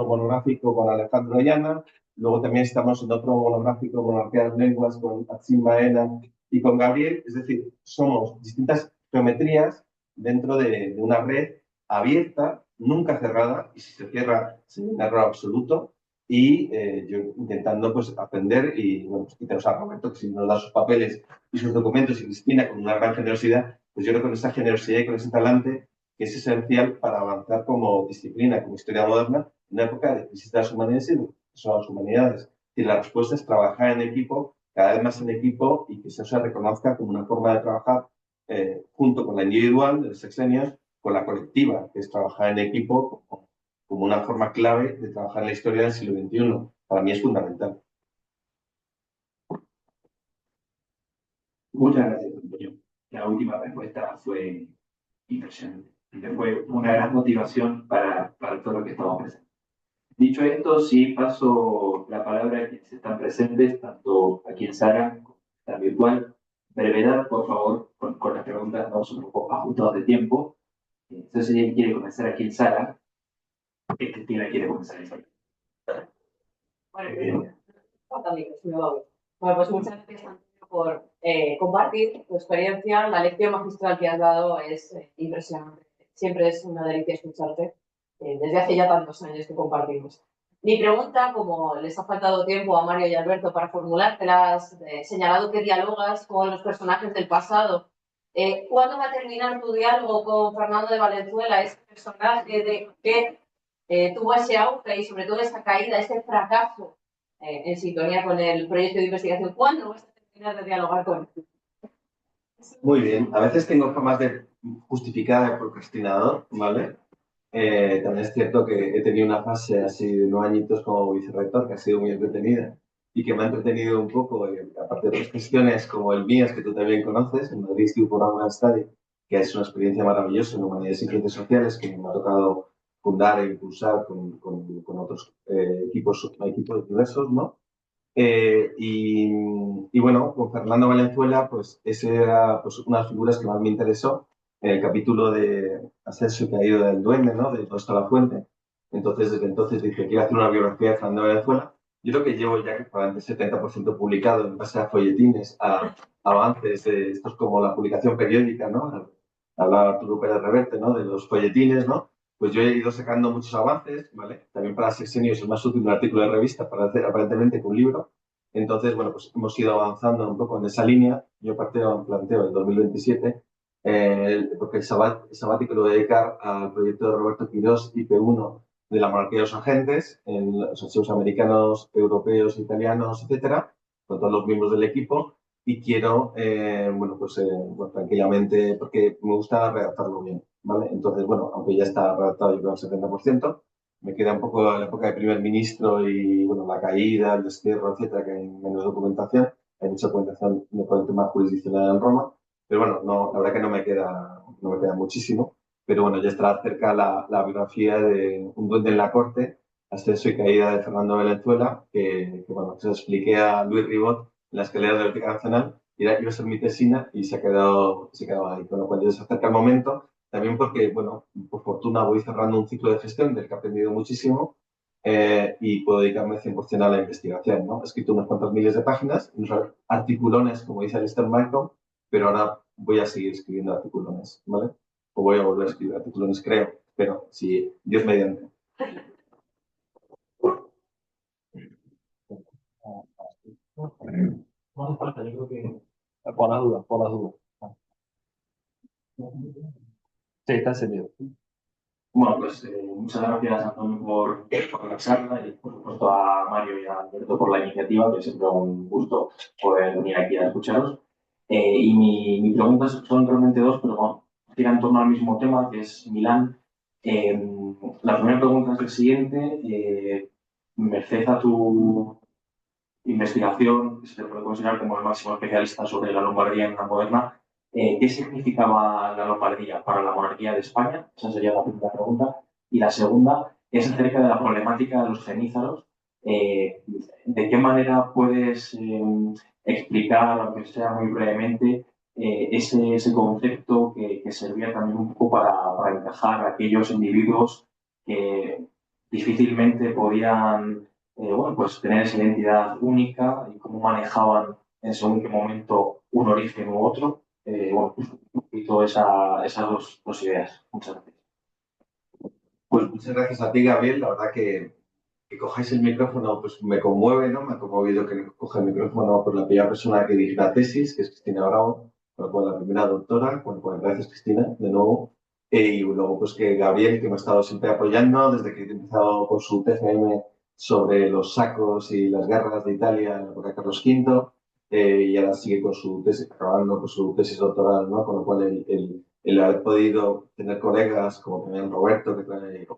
monográfico con Alejandro Ayana, luego también estamos en otro monográfico Monarquía de las Lenguas con Atsin Baena y con Gabriel, es decir, somos distintas geometrías dentro de una red abierta, nunca cerrada, y si se cierra sería un error absoluto, y yo intentando pues aprender y bueno, pues quitaros a Roberto que si nos da sus papeles y sus documentos y Cristina con una gran generosidad, pues yo creo que con esa generosidad y con ese talante que es esencial para avanzar como disciplina, como historia moderna, en una época de crisis de las humanidades y son las humanidades. Y la respuesta es trabajar en equipo, cada vez más en equipo y que eso se reconozca como una forma de trabajar junto con la individual de los sexenios, con la colectiva, que es trabajar en equipo como una forma clave de trabajar en la historia del siglo XXI. Para mí es fundamental. Muchas gracias, Antonio. La última respuesta fue impresionante. Fue una gran motivación para todo lo que estamos presentes. Dicho esto, sí paso la palabra a quienes están presentes, tanto aquí en sala como en virtual. Brevedad, por favor, con las preguntas, vamos un poco ajustados de tiempo. Entonces, si alguien quiere comenzar aquí en sala, Cristina quiere comenzar en sala. Bueno, pues muchas gracias, Antonio, por compartir tu experiencia. La lección magistral que has dado es impresionante. Siempre es una delicia escucharte desde hace ya tantos años que compartimos. Mi pregunta, como les ha faltado tiempo a Mario y Alberto para formulártelas, señalado que dialogas con los personajes del pasado, ¿cuándo va a terminar tu diálogo con Fernando de Valenzuela, ese personaje que tuvo ese auge y sobre todo esa caída, ese fracaso en sintonía con el proyecto de investigación? ¿Cuándo vas a terminar de dialogar con él? Muy bien. A veces tengo formas de justificada de procrastinador, ¿vale? También es cierto que he tenido una fase así de 9 añitos como vicerrector que ha sido muy entretenida y que me ha entretenido un poco, aparte de otras cuestiones como el MIAS, que tú también conoces, el Madrid Institute for Urban Study, que es una experiencia maravillosa en humanidades y ciencias sociales que me ha tocado fundar e impulsar con otros equipos diversos, ¿no? Y bueno, con Fernando Valenzuela, pues ese era pues, una de las figuras que más me interesó en el capítulo de Ascenso y Caído del Duende, ¿no? De Todo está la fuente. Entonces, desde entonces dije, quiero hacer una biografía de Fernando Valenzuela. Yo creo que llevo ya probablemente el 70% publicado en base a folletines, a avances, estos como la publicación periódica, ¿no? Hablaba Arturo Pérez Reverte, ¿no? De los folletines, ¿no? Pues yo he ido sacando muchos avances, ¿vale? También para sexenios es más útil un artículo de revista para hacer aparentemente que un libro. Entonces, bueno, pues hemos ido avanzando un poco en esa línea. Yo planteo el 2027, porque el sabático lo voy a dedicar al proyecto de Roberto Quirós, IP1, de la monarquía de los agentes, en los archivos americanos, europeos, italianos, etcétera, con todos los miembros del equipo. Y quiero, bueno, tranquilamente, porque me gusta redactarlo bien, ¿vale? Entonces, bueno, aunque ya está redactado yo creo al 70%, me queda un poco la época de primer ministro y, bueno, la caída, el destierro, etcétera, que hay menos documentación. Hay mucha documentación por el tema jurisdiccional en Roma. Pero bueno, no, la verdad que no me queda muchísimo. Pero bueno, ya estará cerca la biografía de Un duende en la corte, Ascenso y caída de Fernando Valenzuela, bueno, que se lo expliqué a Luis Ribot en la escalera de la Biblioteca Nacional. Iba a ser mi tesina y se ha quedado ahí. Con lo cual ya se acerca el momento. También porque, bueno, por fortuna voy cerrando un ciclo de gestión del que he aprendido muchísimo y puedo dedicarme 100% a la investigación, ¿no? He escrito unas cuantas miles de páginas, unos articulones, como dice Alistair Malcolm, pero ahora voy a seguir escribiendo articulones, ¿vale? O voy a volver a escribir articulones, creo, pero si Dios mediante. Por las dudas, por las dudas. Sí, está encendido. Bueno, pues muchas gracias, Antonio, por la charla y, por supuesto, a Mario y a Alberto por la iniciativa, que es siempre un gusto poder venir aquí a escucharos. Y mis preguntas son realmente dos, pero bueno, giran en torno al mismo tema, que es Milán. Eh, la primera pregunta es la siguiente. Merced a tu investigación, que se te puede considerar como el máximo especialista sobre la Lombardía en la moderna, ¿qué significaba la Lombardía para la monarquía de España? Esa sería la primera pregunta. Y la segunda es acerca de la problemática de los genízaros. ¿De qué manera puedes explicar, aunque sea muy brevemente, ese concepto que servía también un poco para encajar a aquellos individuos que difícilmente podían bueno, pues tener esa identidad única y cómo manejaban en según qué momento un origen u otro? Bueno, pues un poquito esas dos ideas. Muchas gracias. Pues muchas gracias a ti, Gabriel. La verdad que cojáis el micrófono, pues me conmueve, ¿no? Me ha conmovido que coja el micrófono por la primera persona que dirige la tesis, que es Cristina Bravo, con lo cual la primera doctora. Bueno, pues gracias, Cristina, de nuevo. Y luego, pues que Gabriel, que me ha estado siempre apoyando desde que he empezado con su TCM sobre los sacos y las guerras de Italia en la época de Carlos V, y ahora sigue con su tesis, acabando con su tesis doctoral, ¿no? Con lo cual el haber podido tener colegas como también Roberto,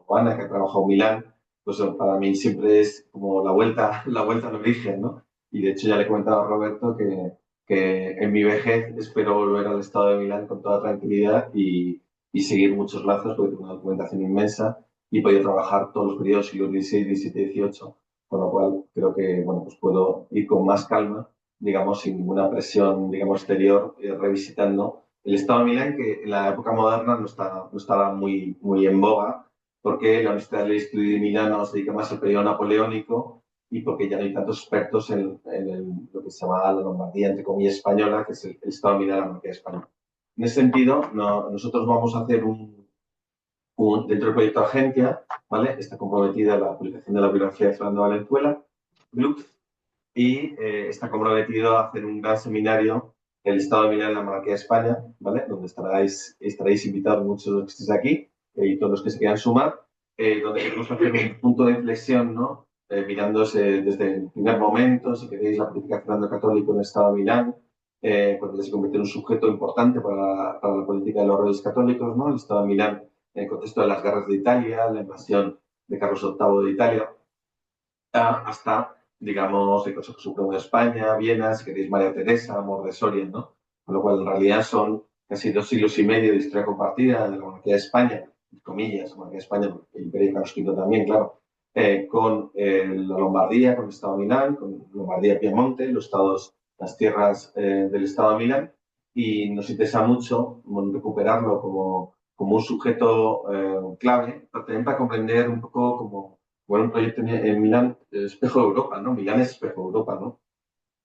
o Ana, que ha trabajado en Milán, pues para mí siempre es como la vuelta al origen, ¿no? Y de hecho ya le he comentado a Roberto que en mi vejez espero volver al estado de Milán con toda tranquilidad y seguir muchos lazos, porque tengo una documentación inmensa y he podido trabajar todos los periodos siglos XVI, XVII, XVIII, con lo cual creo que, bueno, pues puedo ir con más calma, digamos, sin ninguna presión, digamos, exterior, revisitando el estado de Milán, que en la época moderna no estaba muy en boga, porque la Universidad del Estudio de Milano se dedica más al periodo napoleónico y porque ya no hay tantos expertos en lo que se llama la Lombardía, entre comillas, española, que es el Estado de Milán, la monarquía española. En ese sentido, nosotros vamos a hacer dentro del proyecto Agencia, ¿vale? Está comprometida la publicación de la biografía de Fernando Valenzuela, Glux, y está comprometido a hacer un gran seminario, el Estado de Milán en la monarquía de España, ¿vale? Donde estaréis invitados muchos de los que estéis aquí y todos los que se quieran sumar, donde queremos hacer un punto de inflexión, ¿no? Mirándose desde el primer momento, si queréis, la política de Fernando Católico en el Estado de Milán, cuando se convierte en un sujeto importante para la política de los reyes católicos, ¿no? El Estado de Milán en el contexto de las guerras de Italia, la invasión de Carlos VIII de Italia, hasta, digamos, el Consejo Supremo de España, Viena, si queréis, María Teresa, Amor de Soria, ¿no? Con lo cual, en realidad, son casi 2 siglos y medio de historia compartida de la monarquía de España, entre comillas, la monarquía de España, el Imperio de Carlos V también, claro, con la Lombardía, con el Estado de Milán, con Lombardía-Piemonte, las tierras del Estado de Milán, y nos interesa mucho recuperarlo como un sujeto clave, también para comprender un poco como bueno, un proyecto en Milán, espejo de Europa, ¿no? Milán es espejo de Europa, ¿no?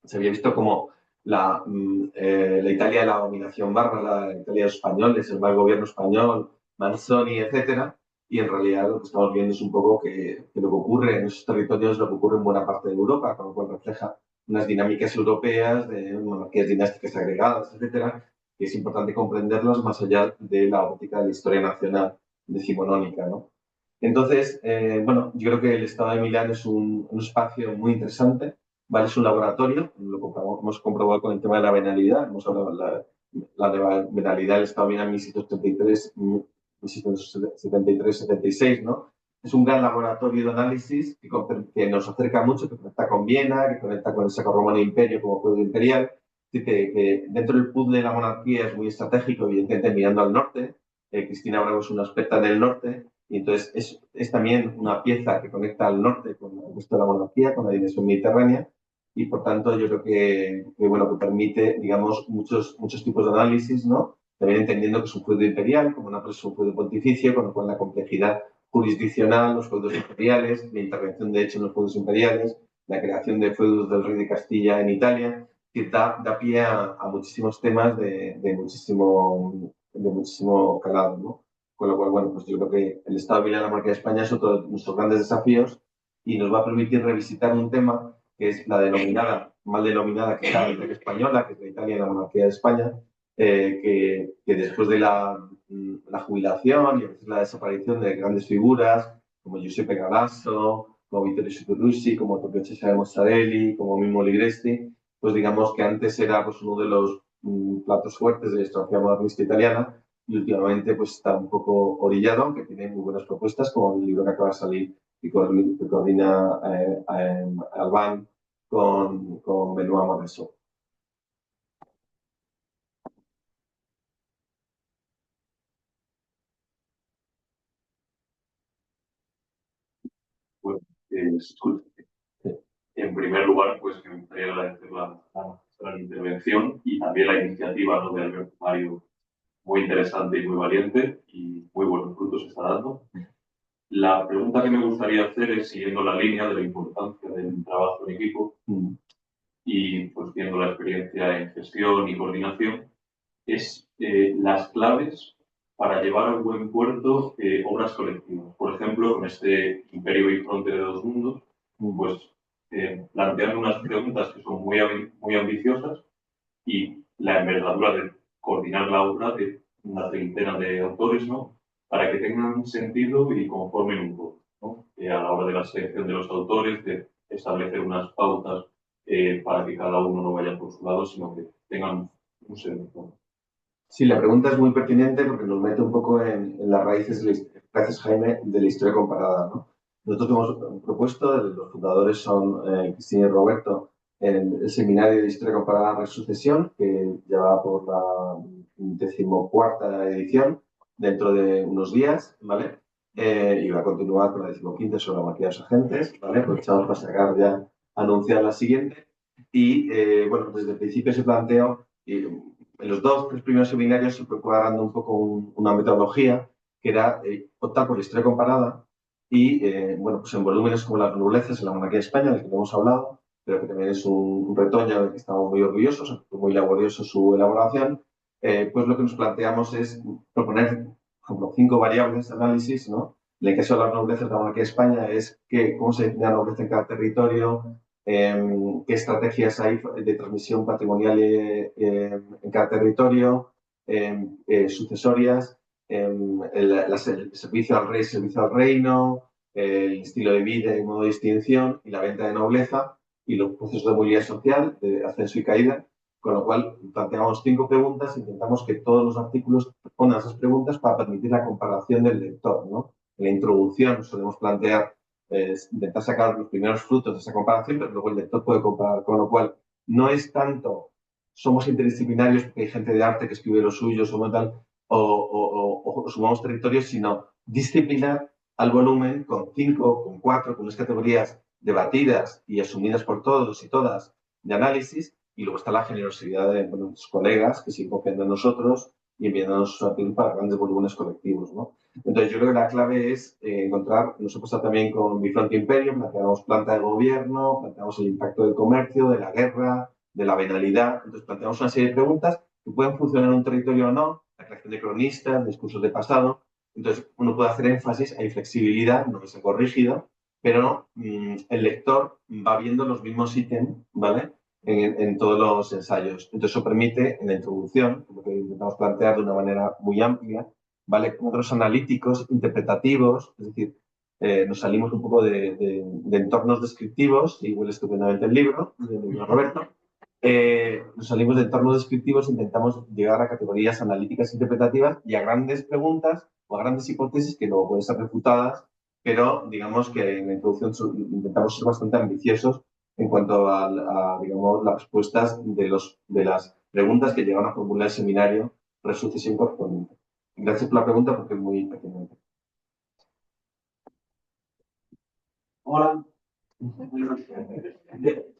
Se había visto como la Italia de la dominación bárbara, la Italia de los españoles, el mal gobierno español, Manzoni, etcétera, y en realidad lo que estamos viendo es un poco que lo que ocurre en esos territorios es lo que ocurre en buena parte de Europa, con lo cual refleja unas dinámicas europeas de monarquías dinásticas agregadas, etcétera, que es importante comprenderlas más allá de la óptica de la historia nacional decimonónica, ¿no? Entonces, bueno, yo creo que el Estado de Milán es un espacio muy interesante, ¿vale? Es un laboratorio, hemos comprobado con el tema de la venalidad, hemos hablado de la venalidad del Estado de Milán 1673-76, ¿no? Es un gran laboratorio de análisis que nos acerca mucho, que conecta con Viena, que conecta con el Sacro Romano Imperio como feudo imperial, que dentro del puzzle de la monarquía es muy estratégico, evidentemente mirando al norte. Cristina Bravo es una experta en el norte, y entonces es también una pieza que conecta al norte con el resto de la monarquía, con la dimensión mediterránea, y por tanto yo creo bueno, que permite, digamos, muchos tipos de análisis, ¿no? También entendiendo que es un feudo imperial, como es un feudo pontificio, con lo cual la complejidad jurisdiccional, los feudos imperiales, la intervención de hecho en los feudos imperiales, la creación de feudos del rey de Castilla en Italia, que da pie a muchísimos temas de muchísimo calado, ¿no? Con lo cual, bueno, pues yo creo que el Estado de Milán y la monarquía de España es otro de nuestros grandes desafíos y nos va a permitir revisitar un tema que es la denominada, mal denominada, que es la República Española, que es la Italia y la monarquía de España, que después de la jubilación y a veces la desaparición de grandes figuras como Giuseppe Galasso, como Vittorio Scutellus, como Tokyo Cesare Mozzarella, como mismo Ligresti, pues digamos que antes era pues, uno de los platos fuertes de la historiografía modernista italiana y últimamente pues está un poco orillado, aunque tiene muy buenas propuestas, como el libro que acaba de salir que coordina Alban con Benoît Morisot. Bueno, disculpe. En primer lugar, pues me gustaría agradecer la intervención y también la iniciativa, ¿no?, de Alberto Mario, muy interesante y muy valiente y muy buenos frutos está dando. La pregunta que me gustaría hacer es, siguiendo la línea de la importancia del trabajo en equipo y pues viendo la experiencia en gestión y coordinación, es las claves para llevar a buen puerto obras colectivas. Por ejemplo, con este Imperio Bifronte de dos mundos, pues planteando unas preguntas que son muy ambiciosas y la envergadura de coordinar la obra de una treintena de autores, ¿no?, para que tengan sentido y conformen un todo, ¿no? A la hora de la selección de los autores, de establecer unas pautas para que cada uno no vaya por su lado, sino que tengan un sentido. Sí, la pregunta es muy pertinente porque nos mete un poco en las raíces, gracias Jaime, de la historia comparada, ¿no? Nosotros hemos propuesto, los fundadores son Cristina y Roberto, el seminario de historia comparada Resucesión, que ya va por la 14ª edición, dentro de unos días, ¿vale? Y va a continuar con la 15ª sobre la monarquía de los agentes, ¿vale? Aprovechamos para sacar ya, anunciar la siguiente. Y, bueno, desde el principio se planteó, en los 2 primeros seminarios se fue dando un poco una metodología que era optar por la historia comparada y, bueno, pues en volúmenes como las noblezas en la monarquía de España, del que hemos hablado, pero que también es un retoño del que estamos muy orgullosos, fue muy laborioso su elaboración, pues lo que nos planteamos es proponer, por ejemplo, 5 variables de análisis, ¿no? En el caso de las noblezas de la monarquía de España es cómo se define la nobleza en cada territorio, qué estrategias hay de transmisión patrimonial en cada territorio, sucesorias, el servicio al rey, servicio al reino, el estilo de vida y modo de distinción y la venta de nobleza y los procesos de movilidad social, de ascenso y caída, con lo cual planteamos 5 preguntas e intentamos que todos los artículos respondan a esas preguntas para permitir la comparación del lector, ¿no? En la introducción solemos plantear intentar sacar los primeros frutos de esa comparación, pero luego el lector puede comparar, con lo cual no es tanto somos interdisciplinarios porque hay gente de arte que escribe lo suyo, somos tal, o sumamos territorios, sino disciplinar al volumen con 5, con 4, con unas categorías debatidas y asumidas por todos y todas de análisis, y luego está la generosidad de los colegas que siguen confiando en nosotros y enviándonos sus artículos para grandes volúmenes colectivos, ¿no? Entonces, yo creo que la clave es encontrar, nos ha pasado también con Bifronte Imperio, planteamos planta de gobierno, planteamos el impacto del comercio, de la guerra, de la venalidad. Entonces, planteamos una serie de preguntas que pueden funcionar en un territorio o no, la creación de cronistas, discursos de pasado. Entonces, uno puede hacer énfasis, hay flexibilidad, no es algo rígido, pero el lector va viendo los mismos ítems, ¿vale?, en todos los ensayos. Entonces, eso permite, en la introducción, lo que intentamos plantear de una manera muy amplia, ¿vale?, cuadros analíticos, interpretativos, es decir, nos salimos un poco de entornos descriptivos, y huele estupendamente el libro de Roberto, nos salimos de entornos descriptivos e intentamos llegar a categorías analíticas interpretativas y a grandes preguntas o a grandes hipótesis que luego pueden ser refutadas, pero digamos que en la introducción intentamos ser bastante ambiciosos en cuanto a digamos, las respuestas de las preguntas que llegan a formular el seminario Resucesión correspondiente. Gracias por la pregunta porque es muy pertinente. Hola.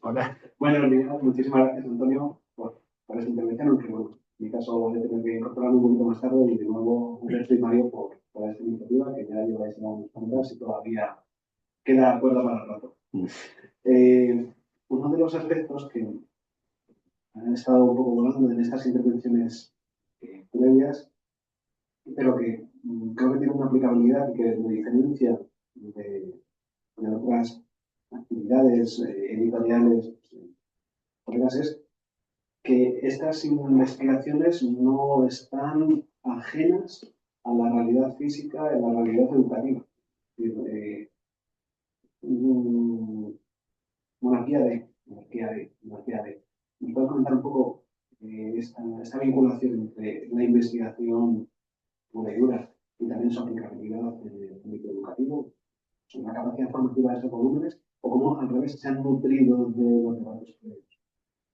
Hola. Bueno, muchísimas gracias, Antonio, por esa intervención, aunque bueno, en mi caso voy a tener que incorporarme un poquito más tarde y de nuevo Alberto y Mario por esta iniciativa que ya lleváis unos cuantos y todavía queda cuerda para el rato. Uno de los aspectos que han estado un poco volando en estas intervenciones previas, pero que creo que tiene una aplicabilidad que me diferencia de otras actividades editoriales, colegas, es que estas investigaciones no están ajenas a la realidad física y a la realidad educativa. Monarquía de. ¿Me puedes comentar un poco esta vinculación entre la investigación pura y dura y también su aplicabilidad en el ámbito educativo, la capacidad formativa de estos volúmenes, o cómo al revés se han nutrido de los debates previos?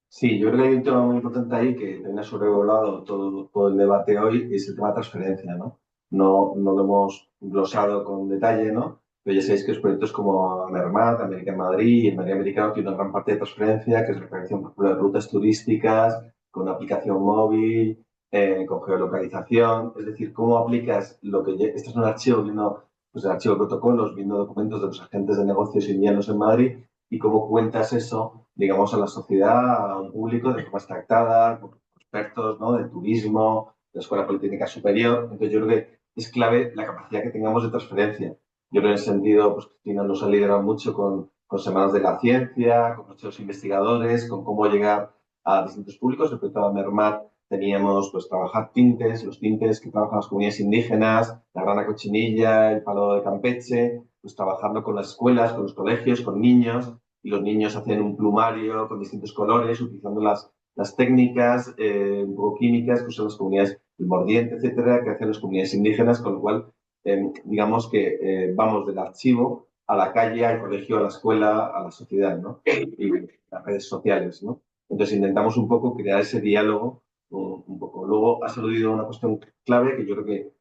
Sí, yo creo que hay un tema muy importante ahí que también ha sobrevolado todo el debate hoy, y es el tema de transferencia, ¿no? No lo hemos glosado con detalle, ¿no? Pero ya sabéis que los proyectos como Mermat, América en Madrid y el Madrid Americano tienen una gran parte de transferencia, que es la creación, por ejemplo, de rutas turísticas, con una aplicación móvil, con geolocalización. Es decir, cómo aplicas lo que... Este es un archivo, viendo, pues el archivo de protocolos, viendo documentos de los agentes de negocios indianos en Madrid, y cómo cuentas eso, digamos, a la sociedad, a un público de forma extractada, con expertos, ¿no? De turismo, de la Escuela Politécnica Superior. Entonces, yo creo que es clave la capacidad que tengamos de transferencia. Yo creo en ese sentido, pues Cristina nos ha liderado mucho con Semanas de la Ciencia, con nuestros investigadores, con cómo llegar a distintos públicos. Respecto a Mermat, teníamos pues trabajar tintes, los tintes que trabajan las comunidades indígenas, la grana cochinilla, el palo de Campeche, pues trabajarlo con las escuelas, con los colegios, con niños, y los niños hacen un plumario con distintos colores, utilizando las técnicas un poco químicas que usan las comunidades, el mordiente, etcétera, que hacen las comunidades indígenas, con lo cual, digamos que vamos del archivo a la calle, al colegio, a la escuela, a la sociedad, ¿no? Y las redes sociales, ¿no? Entonces intentamos un poco crear ese diálogo un poco. Luego has aludido a una cuestión clave que yo creo que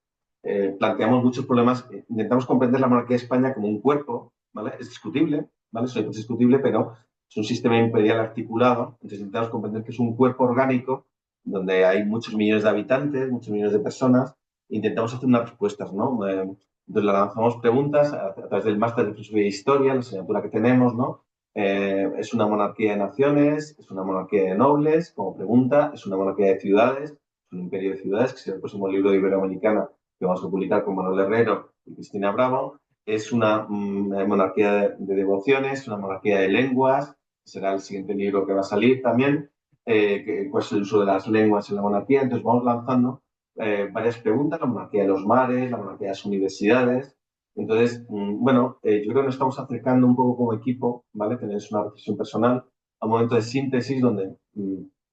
planteamos muchos problemas. Intentamos comprender la monarquía de España como un cuerpo, ¿vale? Es discutible, ¿vale? Eso es discutible, pero es un sistema imperial articulado. Entonces intentamos comprender que es un cuerpo orgánico donde hay muchos millones de habitantes, muchos millones de personas. Intentamos hacer unas respuestas, ¿no? Entonces lanzamos preguntas a través del máster de filosofía e historia, la asignatura que tenemos, ¿no? ¿Es una monarquía de naciones? ¿Es una monarquía de nobles? Como pregunta, ¿es una monarquía de ciudades? ¿Es un imperio de ciudades? Que será el próximo libro de Iberoamericana que vamos a publicar con Manuel Herrero y Cristina Bravo. ¿Es una monarquía de devociones? ¿Una monarquía de lenguas? Será el siguiente libro que va a salir también. ¿Cuál es el uso de las lenguas en la monarquía? Entonces vamos lanzando varias preguntas, la monarquía de los mares, la monarquía de las universidades. Entonces, bueno, yo creo que nos estamos acercando un poco como equipo, ¿vale? Tenéis una reflexión personal a un momento de síntesis donde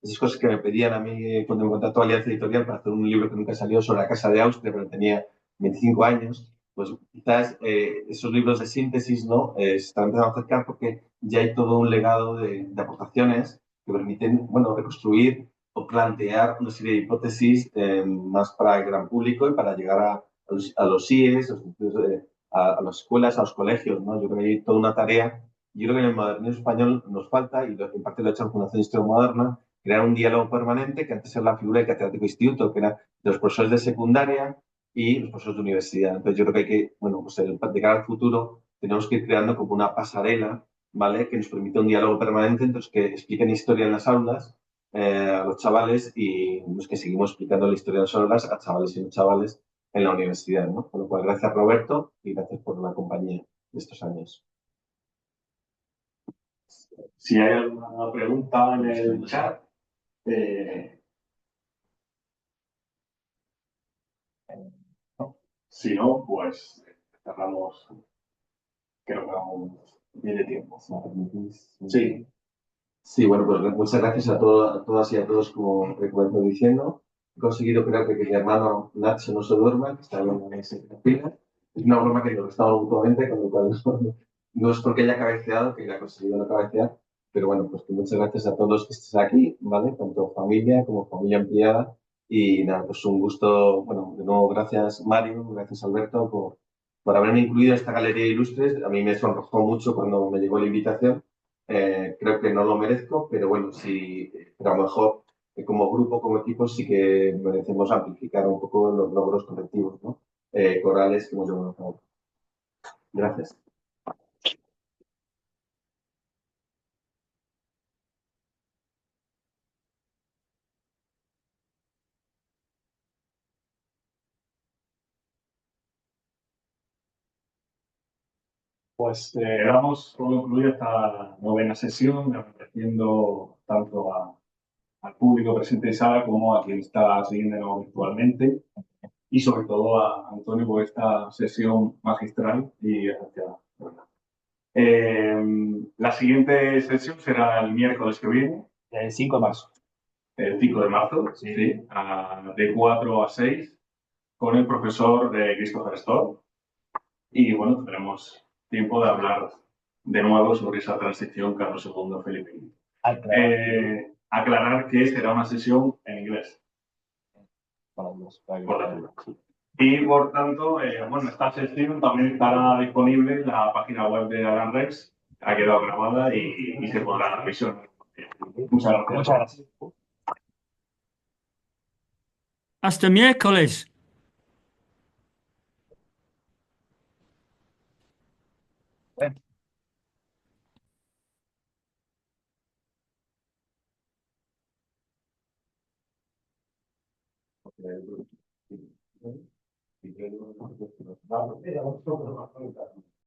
esas cosas que me pedían a mí cuando me contrató Alianza Editorial para hacer un libro que nunca salió sobre la Casa de Austria, pero tenía 25 años, pues quizás esos libros de síntesis, ¿no? Se están empezando a acercar porque ya hay todo un legado de aportaciones que permiten, bueno, reconstruir o plantear una serie de hipótesis más para el gran público y para llegar a los IES, a las escuelas, a los colegios, ¿no? Yo creo que hay toda una tarea. Yo creo que en el modernismo español nos falta, y en parte lo ha hecho la Fundación Historia Moderna, crear un diálogo permanente, que antes era la figura del catedrático instituto, que era de los profesores de secundaria y los profesores de universidad. Entonces yo creo que hay que, bueno, pues de cara al futuro, tenemos que ir creando como una pasarela, ¿vale? Que nos permita un diálogo permanente entre los que expliquen historia en las aulas a los chavales y los que seguimos explicando la historia de las aulas a chavales y no chavales en la universidad, ¿no? Con lo cual, gracias Roberto y gracias por la compañía de estos años. Si hay alguna pregunta en el chat. ¿No? Si no, pues cerramos. Creo que vamos bien de tiempo. Sí. Sí, bueno, pues muchas gracias a todas y a todos, como recuerdo diciendo. He conseguido, creo que mi hermano Nacho no se duerma, que está hablando en ese fila. Es una broma que nos estamos mutuamente, con lo cual no es porque haya cabeceado, que haya conseguido no cabecear, pero bueno, pues que muchas gracias a todos los que estéis aquí, ¿vale? Tanto familia como familia ampliada. Y nada, pues un gusto, bueno, de nuevo gracias Mario, gracias Alberto por haberme incluido en esta galería de ilustres. A mí me sonrojó mucho cuando me llegó la invitación. Creo que no lo merezco, pero bueno, sí, pero a lo mejor como grupo, como equipo, sí que merecemos amplificar un poco los logros colectivos, ¿no? Corales que hemos llevado a cabo. Gracias. Pues damos por concluida esta novena sesión, agradeciendo tanto a al público presente en sala como a quien está siguiendo virtualmente y sobre todo a Antonio por esta sesión magistral y agraciada. La siguiente sesión será el miércoles que viene. El 5 de marzo. El 5 de marzo, sí, de 4 a 6, con el profesor Christopher Stoll. Y bueno, tendremos tiempo de hablar de nuevo sobre esa transición Carlos II-Felipe V. Aclarar que será una sesión en inglés. Y por tanto, bueno, esta sesión también estará disponible en la página web de Alan Rex, ha quedado grabada y se podrá revisar. Muchas gracias. Muchas gracias. Hasta miércoles. Okay.